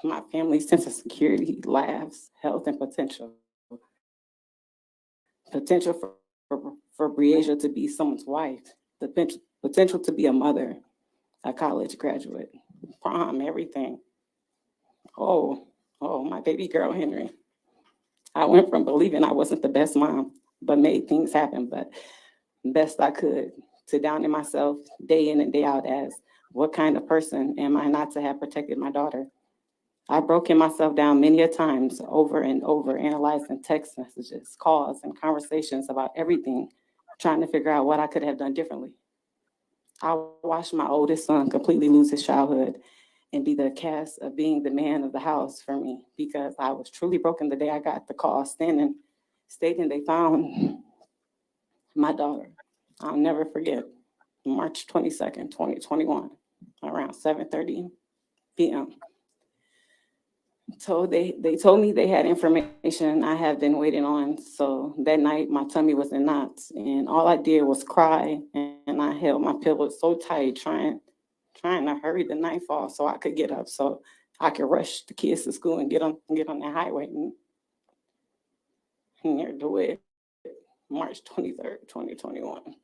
My family's sense of security, laughs, health, and potential. Potential for Breasia to be someone's wife, the potential to be a mother, a college graduate, prom, everything. Oh, my baby girl, Henry. I went from believing I wasn't the best mom, but made things happen, but best I could, to downing myself day in and day out as, what kind of person am I not to have protected my daughter? I've broken myself down many a times over and over, analyzing text messages, calls, and conversations about everything, trying to figure out what I could have done differently. I watched my oldest son completely lose his childhood and be the cast of being the man of the house for me, because I was truly broken the day I got the call stating they found my daughter. I'll never forget, March 22nd, 2021, around 7:30 p.m. So they told me they had information I have been waiting on. So that night, my tummy was in knots, and all I did was cry, and I held my pillow so tight, trying to hurry the nightfall so I could get up, so I could rush the kids to school and get on the highway near DeWitt, March 23rd, 2021.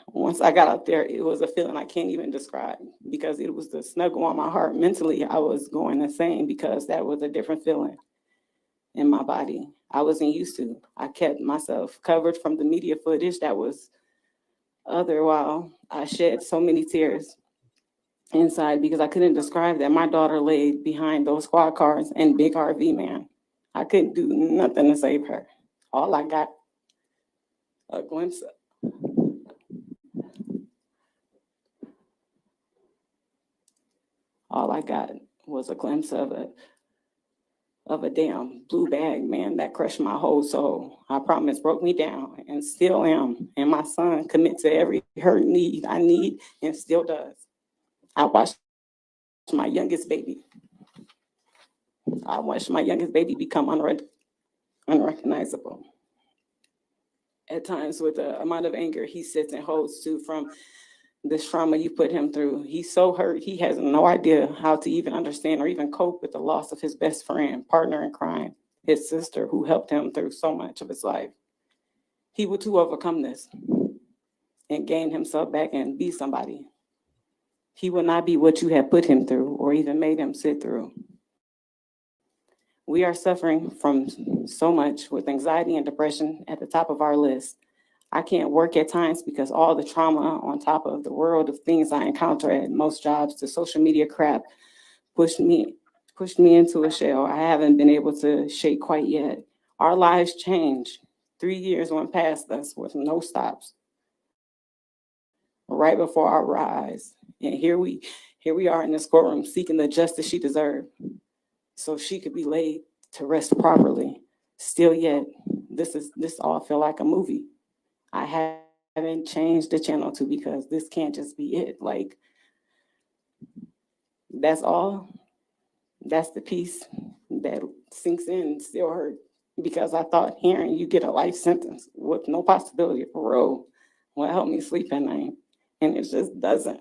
Once I got out there, it was a feeling I can't even describe, because it was the snuggle on my heart. Mentally, I was going insane because that was a different feeling in my body I wasn't used to. I kept myself covered from the media footage that was other, while I shed so many tears inside because I couldn't describe that. My daughter laid behind those squad cars and big RV man. I couldn't do nothing to save her. All I got a glimpse of. All I got was a glimpse of a damn blue bag, man, that crushed my whole soul. I promise, broke me down, and still am. And my son commit to every hurt need I need, and still does. I watched my youngest baby. I watched my youngest baby become unrecognizable. At times, with the amount of anger he sits and holds to from this trauma you put him through, he's so hurt, he has no idea how to even understand or even cope with the loss of his best friend, partner in crime, his sister, who helped him through so much of his life. He would too overcome this and gain himself back and be somebody. He will not be what you have put him through or even made him sit through. We are suffering from so much, with anxiety and depression at the top of our list. I can't work at times because all the trauma on top of the world of things I encounter at most jobs, the social media crap pushed me into a shell I haven't been able to shake quite yet. Our lives change 3 years went past us with no stops, right before our eyes. And here we are in this courtroom seeking the justice she deserved, so she could be laid to rest properly. Still yet, this all feel like a movie. I haven't changed the channel to, because this can't just be it. Like, that's all. That's the piece that sinks in and still hurt, because I thought hearing you get a life sentence with no possibility of parole will help me sleep at night. And it just doesn't,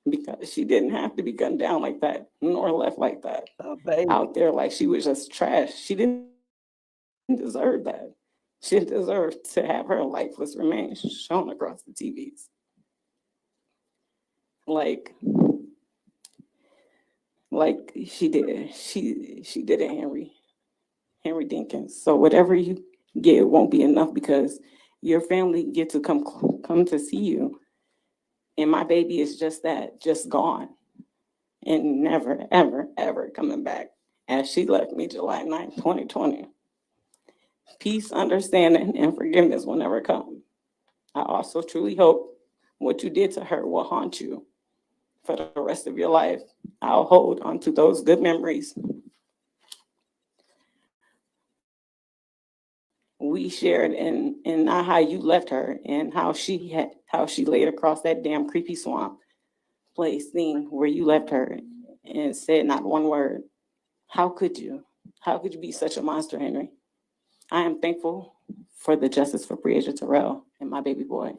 because she didn't have to be gunned down like that, nor left like that, Oh, baby. out there like she was just trash. She didn't deserve that. She didn't deserve to have her lifeless remains shown across the TVs. Like she did. She did it, Henry Dinkins. So whatever you get won't be enough, because your family get to come to see you. And my baby is just that, just gone. And never, ever, ever coming back, as she left me July 9th, 2020. Peace, understanding, and forgiveness will never come. I also truly hope what you did to her will haunt you for the rest of your life. I'll hold on to those good memories we shared, and not how you left her, and how she laid across that damn creepy swamp place thing where you left her and said not one word. How could you? How could you be such a monster, Henry? I am thankful for the justice for Breasia Terrell and my baby boy.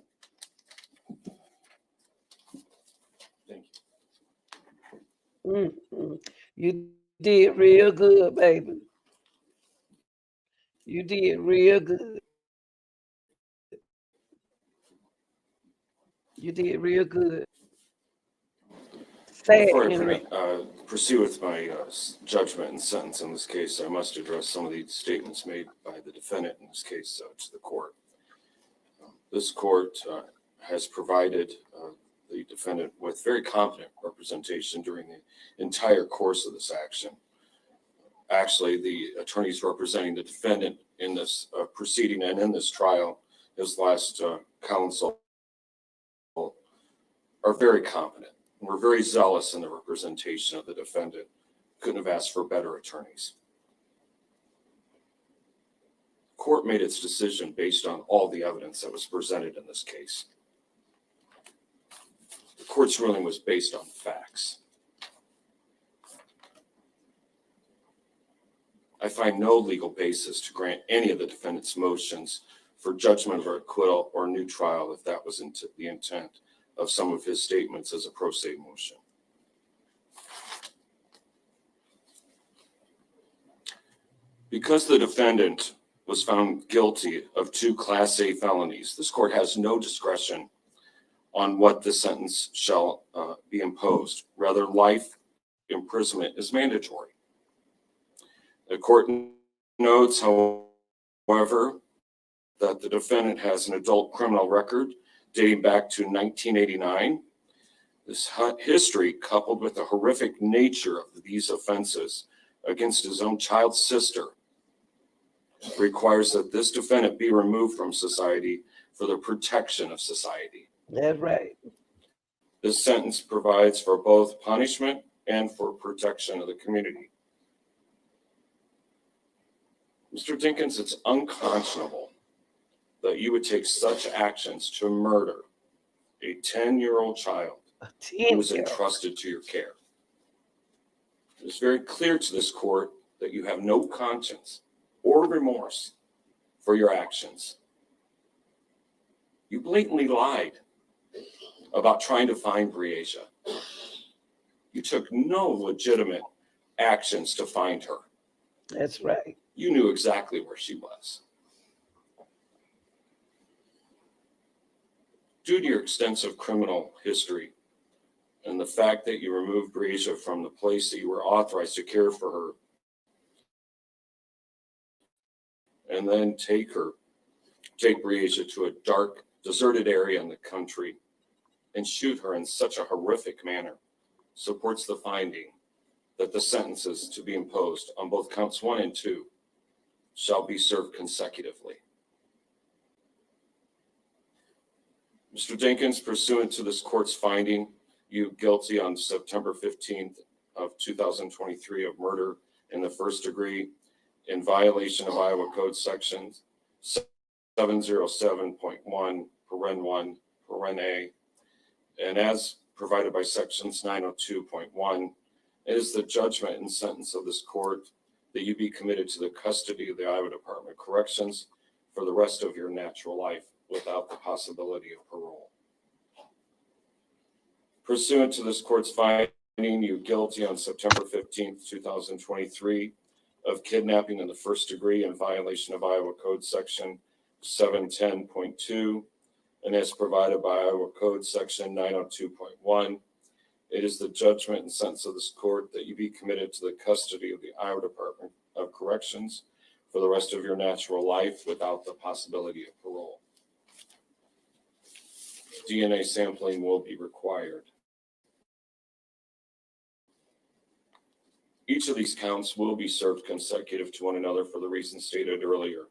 Thank you. You did real good, baby. You did real good. You did real good. Say Before it, I Henry. proceed with my judgment and sentence in this case, I must address some of the statements made by the defendant in this case to the court. This court has provided the defendant with very competent representation during the entire course of this action. Actually, the attorneys representing the defendant in this proceeding and in this trial, his last counsel, are very competent. We're very zealous in the representation of the defendant. Couldn't have asked for better attorneys. The court made its decision based on all the evidence that was presented in this case. The court's ruling was based on facts. I find no legal basis to grant any of the defendant's motions for judgment or acquittal or new trial if that was the intent of some of his statements as a pro se motion. Because the defendant was found guilty of 2 Class A felonies, this court has no discretion on what the sentence shall be imposed. Rather, life imprisonment is mandatory. The court notes, however, that the defendant has an adult criminal record dating back to 1989. This history, coupled with the horrific nature of these offenses against his own child sister, requires that this defendant be removed from society for the protection of society. That's right. This sentence provides for both punishment and for protection of the community. Mr. Dinkins, it's unconscionable that you would take such actions to murder a 10-year-old child who was entrusted to your care. It is very clear to this court that you have no conscience or remorse for your actions. You blatantly lied about trying to find Breasia. You took no legitimate actions to find her. That's right. You knew exactly where she was. Due to your extensive criminal history and the fact that you removed Breasia from the place that you were authorized to care for her, and then take Breasia to a dark, deserted area in the country and shoot her in such a horrific manner, supports the finding that the sentences to be imposed on both counts 1 and 2 shall be served consecutively. Mr. Dinkins, pursuant to this court's finding you guilty on September 15th of 2023 of murder in the first degree in violation of Iowa Code Section 707.1, paren 1, paren A, and as provided by Sections 902.1, it is the judgment and sentence of this court that you be committed to the custody of the Iowa Department of Corrections for the rest of your natural life without the possibility of parole. Pursuant to this court's finding you guilty on September 15th, 2023 of kidnapping in the first degree in violation of Iowa Code Section 710.2 and as provided by Iowa Code Section 902.1, it is the judgment and sentence of this court that you be committed to the custody of the Iowa Department of Corrections for the rest of your natural life without the possibility of parole. DNA sampling will be required. Each of these counts will be served consecutive to one another for the reasons stated earlier.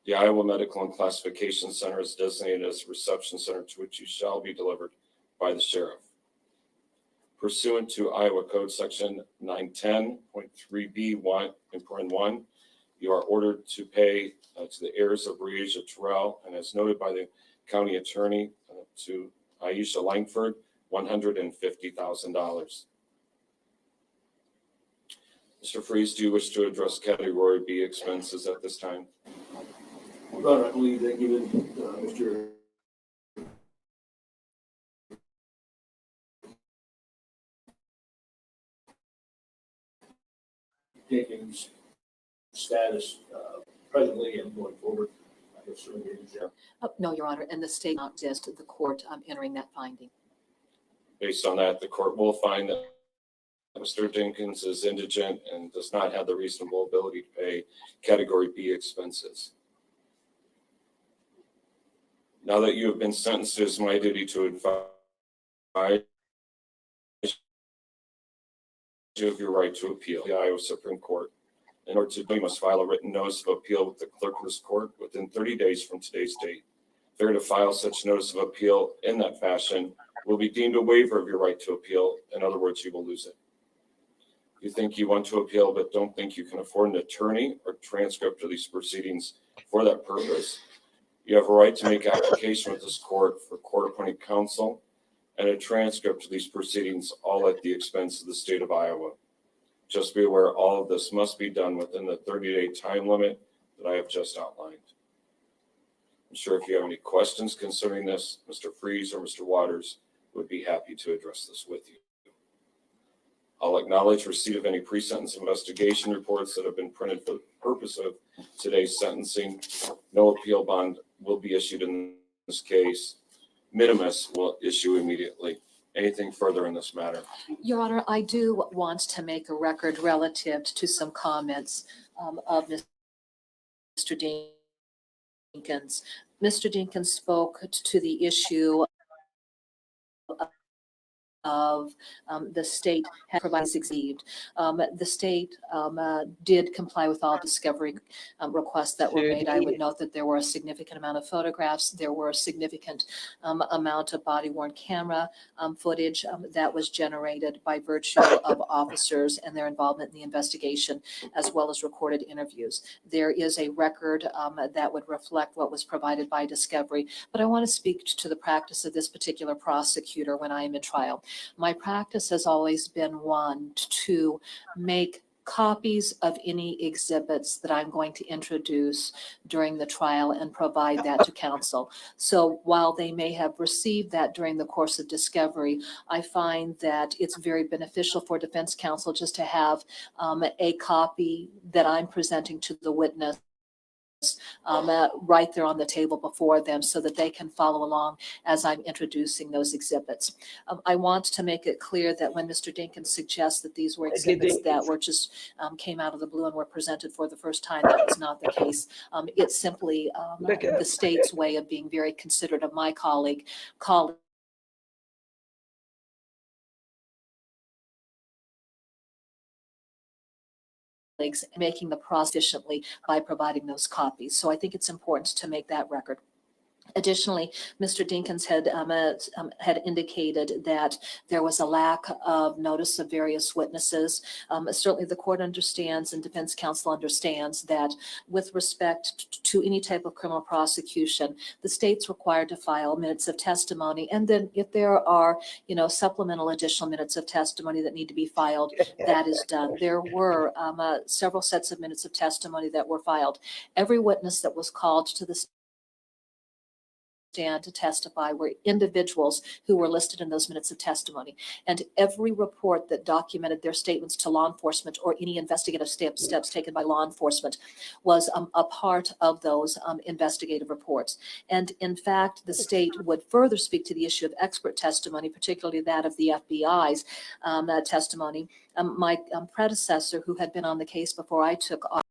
The Iowa Medical and Classification Center is designated as a reception center to which you shall be delivered by the sheriff. Pursuant to Iowa Code Section 910.3B1 in paren 1, you are ordered to pay to the heirs of Breasia Terrell, and as noted by the county attorney, to Aisha Langford, $150,000. Mr. Freeze, do you wish to address Category B expenses at this time? Your Honor, I believe that given Mr. Dinkins' status presently and going forward, I guess certainly is there. No, Your Honor, and the state not exist, the court entering that finding. Based on that, the court will find that Mr. Dinkins is indigent and does not have the reasonable ability to pay Category B expenses. Now that you have been sentenced, it is my duty to advise you of your right to appeal the Iowa Supreme Court. In order to do, you must file a written notice of appeal with the clerk of this court within 30 days from today's date. Failure to file such notice of appeal in that fashion will be deemed a waiver of your right to appeal. In other words, you will lose it. You think you want to appeal but don't think you can afford an attorney or transcript of these proceedings for that purpose, you have a right to make application with this court for court-appointed counsel and a transcript of these proceedings, all at the expense of the state of Iowa. Just be aware all of this must be done within the 30-day time limit that I have just outlined. I'm sure if you have any questions concerning this, Mr. Freeze or Mr. Waters would be happy to address this with you. I'll acknowledge receipt of any pre-sentence investigation reports that have been printed for the purpose of today's sentencing. No appeal bond will be issued in this case. Minimus will issue immediately. Anything further in this matter? Your Honor, I do want to make a record relative to some comments of Mr. Dinkins. Mr. Dinkins spoke to the issue of the state had provided succeed. The state did comply with all discovery requests that were made. I would note that there were a significant amount of photographs. There were a significant amount of body-worn camera footage that was generated by virtue of officers and their involvement in the investigation, as well as recorded interviews. There is a record that would reflect what was provided by discovery, but I want to speak to the practice of this particular prosecutor when I am in trial. My practice has always been one to make copies of any exhibits that I'm going to introduce during the trial and provide that to counsel. So while they may have received that during the course of discovery, I find that it's very beneficial for defense counsel just to have a copy that I'm presenting to the witness right there on the table before them so that they can follow along as I'm introducing those exhibits. I want to make it clear that when Mr. Dinkins suggests that these were exhibits that were just came out of the blue and were presented for the first time, that was not the case. It's simply the state's way of being very considerate of my colleagues making the process efficiently by providing those copies. So I think it's important to make that record. Additionally, Mr. Dinkins had indicated that there was a lack of notice of various witnesses. Certainly, the court understands and defense counsel understands that with respect to any type of criminal prosecution, the state's required to file minutes of testimony. And then if there are, supplemental additional minutes of testimony that need to be filed, that is done. There were several sets of minutes of testimony that were filed. Every witness that was called to the stand to testify were individuals who were listed in those minutes of testimony. And every report that documented their statements to law enforcement or any investigative steps taken by law enforcement was a part of those investigative reports. And in fact, the state would further speak to the issue of expert testimony, particularly that of the FBI's testimony. My predecessor, who had been on the case before I took office,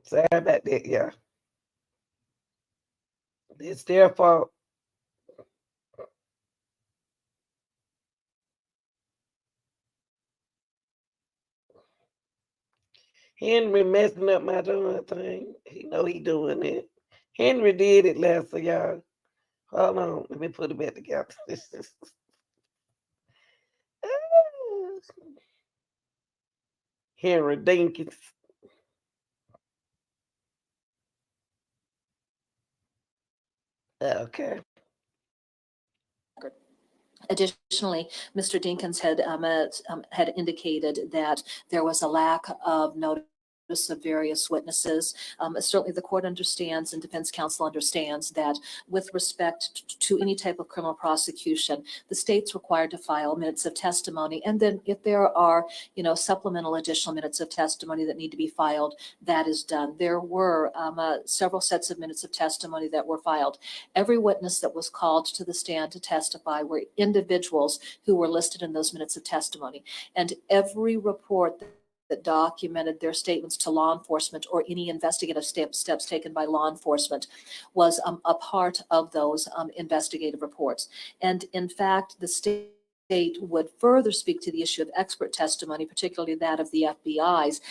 Sorry about that, yeah. It's their fault. Henry messing up my doing thing. He know he doing it. Henry did it last for y'all. Hold on, let me put it back together. Henry Dinkins. Okay. additionally, Mr. Dinkins had indicated that there was a lack of notice of various witnesses. Certainly, the court understands and defense counsel understands that with respect to any type of criminal prosecution, the state's required to file minutes of testimony. And then if there are, supplemental additional minutes of testimony that need to be filed, that is done. There were several sets of minutes of testimony that were filed. Every witness that was called to the stand to testify were individuals who were listed in those minutes of testimony. And every report that documented their statements to law enforcement or any investigative steps taken by law enforcement was a part of those investigative reports. And in fact, the state would further speak to the issue of expert testimony, particularly that of the FBI's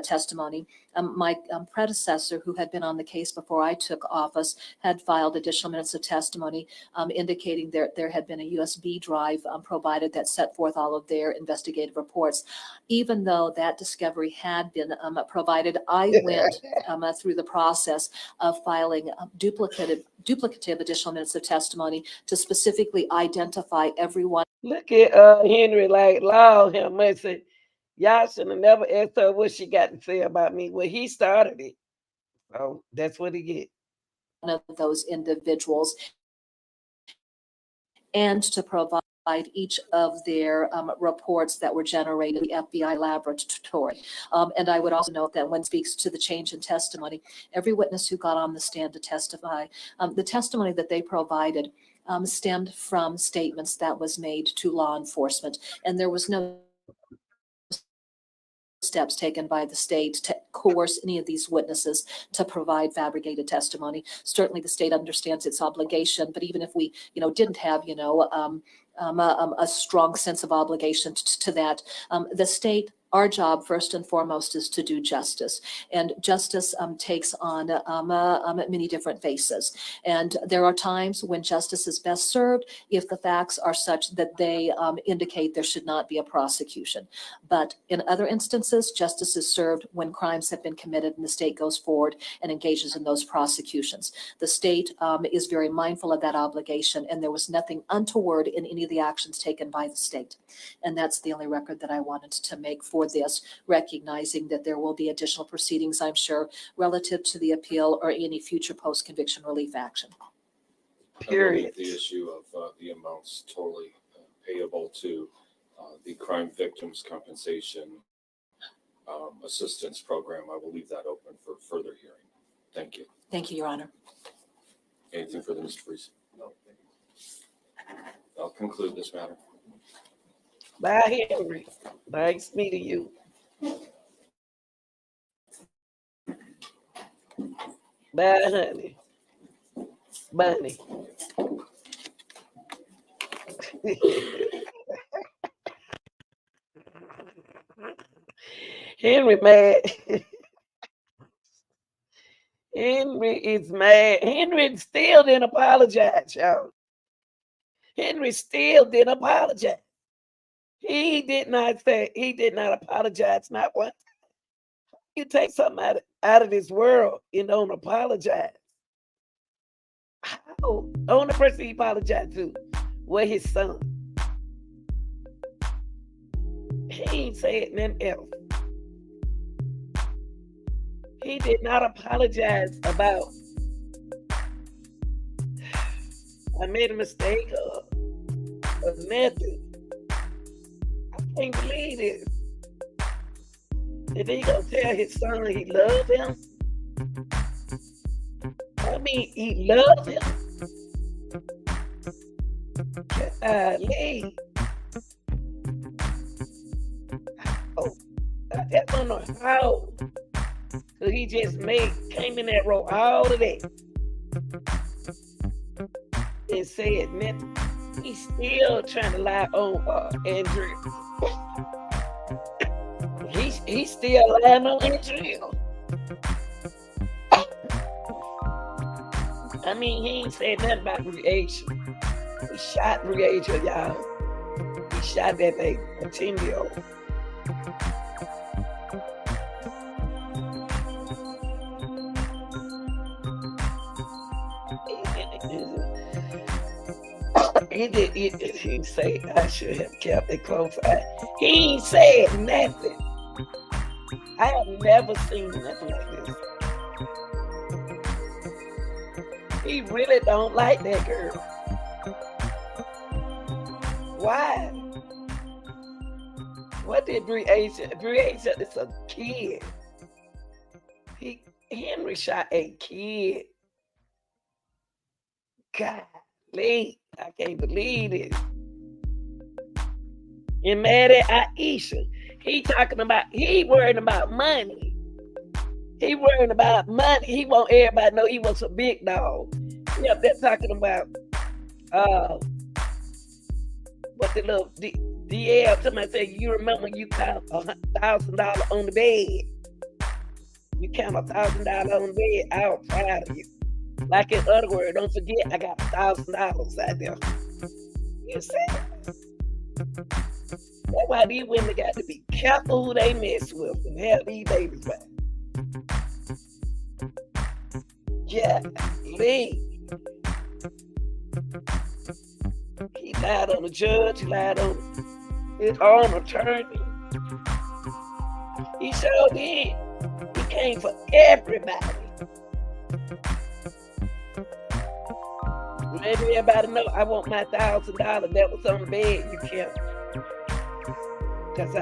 testimony. My predecessor, who had been on the case before I took office, had filed additional minutes of testimony indicating there had been a USB drive provided that set forth all of their investigative reports. Even though that discovery had been provided, I went through the process of filing duplicative additional minutes of testimony to specifically identify everyone. Look at Henry, like, Lord have mercy. Y'all should have never asked her what she got to say about me. Well, he started it. So that's what he get. One of those individuals, and to provide each of their reports that were generated in the FBI laboratory. And I would also note that when it speaks to the change in testimony, every witness who got on the stand to testify, the testimony that they provided stemmed from statements that was made to law enforcement, and there was no steps taken by the state to coerce any of these witnesses to provide fabricated testimony. Certainly the state understands its obligation, but even if we, didn't have, a strong sense of obligation to that, the state, our job first and foremost is to do justice, and justice takes on many different faces. And there are times when justice is best served if the facts are such that they indicate there should not be a prosecution. But in other instances, justice is served when crimes have been committed and the state goes forward and engages in those prosecutions. The state is very mindful of that obligation, and there was nothing untoward in any of the actions taken by the state. And that's the only record that I wanted to make for this, recognizing that there will be additional proceedings, I'm sure, relative to the appeal or any future post-conviction relief action. Period. The issue of the amounts totally payable to the crime victims compensation assistance program, I will leave that open for further hearing. Thank you. Thank you, Your Honor. Anything further, Mr. Freese? No. I'll conclude this matter. Bye, Henry. Nice meeting you. Bye, honey. Bunny. Henry mad. Henry is mad. Henry still didn't apologize, y'all. Henry still didn't apologize. He did not apologize, not one time. You take something out of this world and don't apologize. How? The only person he apologized to was his son. He ain't said nothing else. He did not apologize about I made a mistake or nothing. I can't believe this. And then he gonna tell his son he loved him? I mean, he loved him. Golly. Oh, I just don't know how. So he just came in that row all of that and said nothing. He's still trying to lie on Andrew. He's still lying on Andrew. I mean, he ain't said nothing about Reasia. He shot Reasia, y'all. He shot that thing, a 10-year-old. He say I should have kept a close eye. He ain't said nothing. I have never seen nothing like this. He really don't like that girl. Why? What did Reasia? Reasia is a kid. Henry shot a kid. Golly, I can't believe it. And mad at Aisha. He worrying about money. He worrying about money. He want everybody to know he was a big dog. Yeah, they're talking about what the little DL somebody said, you remember when you count $1,000 on the bed. You count $1,000 on the bed, I was proud of you. Like in other words, don't forget I got $1,000 out there. You see? That's why these women got to be careful who they mess with and have these babies back. Yeah, Lee. He lied on the judge, he lied on his own attorney. He sure did. He came for everybody. Let everybody know I want my $1,000 that was on the bed you kept. Cause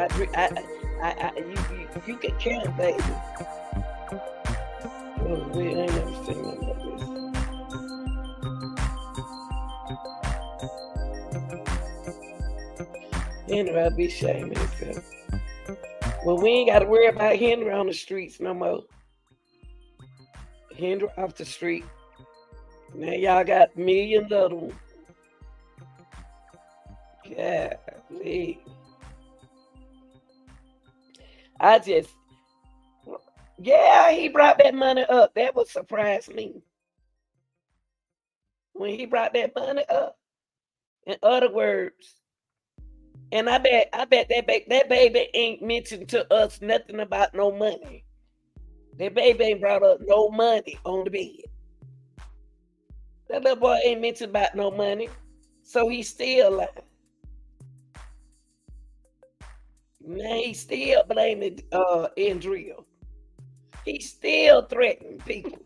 you can count, baby. Oh, we ain't never seen nothing like this. Henry, I'll be shaming himself. Well, we ain't got to worry about Henry on the streets no more. Henry off the street. Now y'all got millions of them. Golly. Yeah, he brought that money up. That would surprise me. When he brought that money up. In other words, and I bet that baby ain't mentioned to us nothing about no money. That baby ain't brought up no money on the bed. That little boy ain't mentioned about no money. So he's still alive. Now he's still blaming Andrea. He's still threatening people.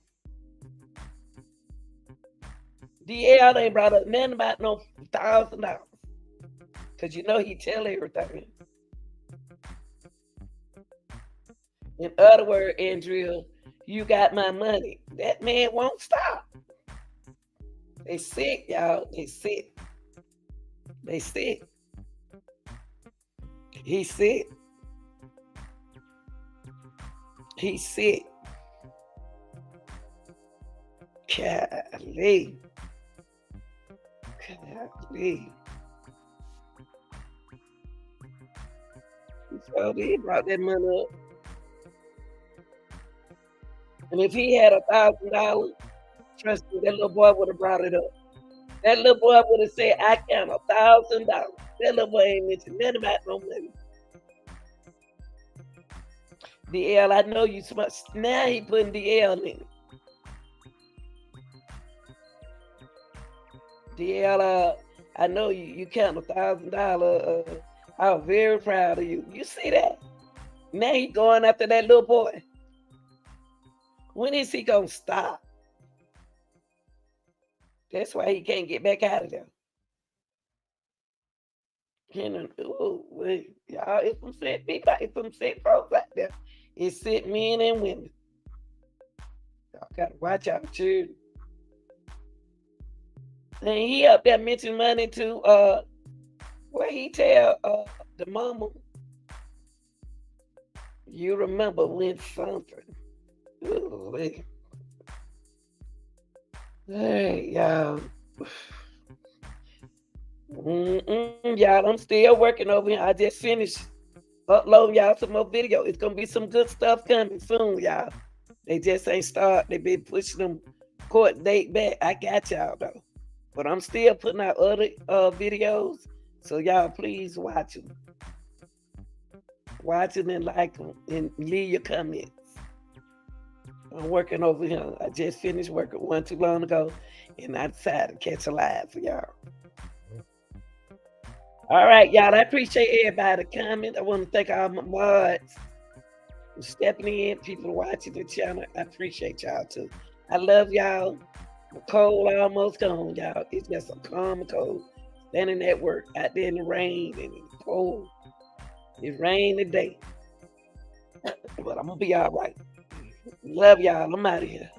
DL ain't brought up nothing about no $1,000. Cause you know he tell everything. In other words, Andrea, you got my money. That man won't stop. They sick, y'all. They sick. They sick. He's sick. He's sick. Golly. Golly. So he brought that money up. And if he had $1,000, trust me, that little boy would have brought it up. That little boy would have said, I count $1,000. That little boy ain't mentioned nothing about no money. DL, I know you smart. Now he putting DL in it. DL, I know you count $1,000. I was very proud of you. You see that? Now he going after that little boy. When is he gonna stop? That's why he can't get back out of there. Ooh, y'all, it's some sick people, it's some sick folks out there. It's sick men and women. Y'all gotta watch out, children. And he up there mentioning money to where he tell the mama, you remember when something. Ooh, hey, y'all. Y'all, I'm still working over here. I just finished uploading y'all some more video. It's gonna be some good stuff coming soon, y'all. They just ain't start. They been pushing them court date back. I got y'all though, but I'm still putting out other videos. So y'all please watch them. Watch them and like them and leave your comments. I'm working over here. I just finished working one too long ago, and I decided to catch a live for y'all. All right, y'all. I appreciate everybody coming. I want to thank all my mods for stepping in, people watching the channel. I appreciate y'all too. I love y'all. My cold almost gone, y'all. It's just a calm cold. Standing at work out there in the rain and in the cold. It rained today, but I'm gonna be all right. Love y'all. I'm out of here.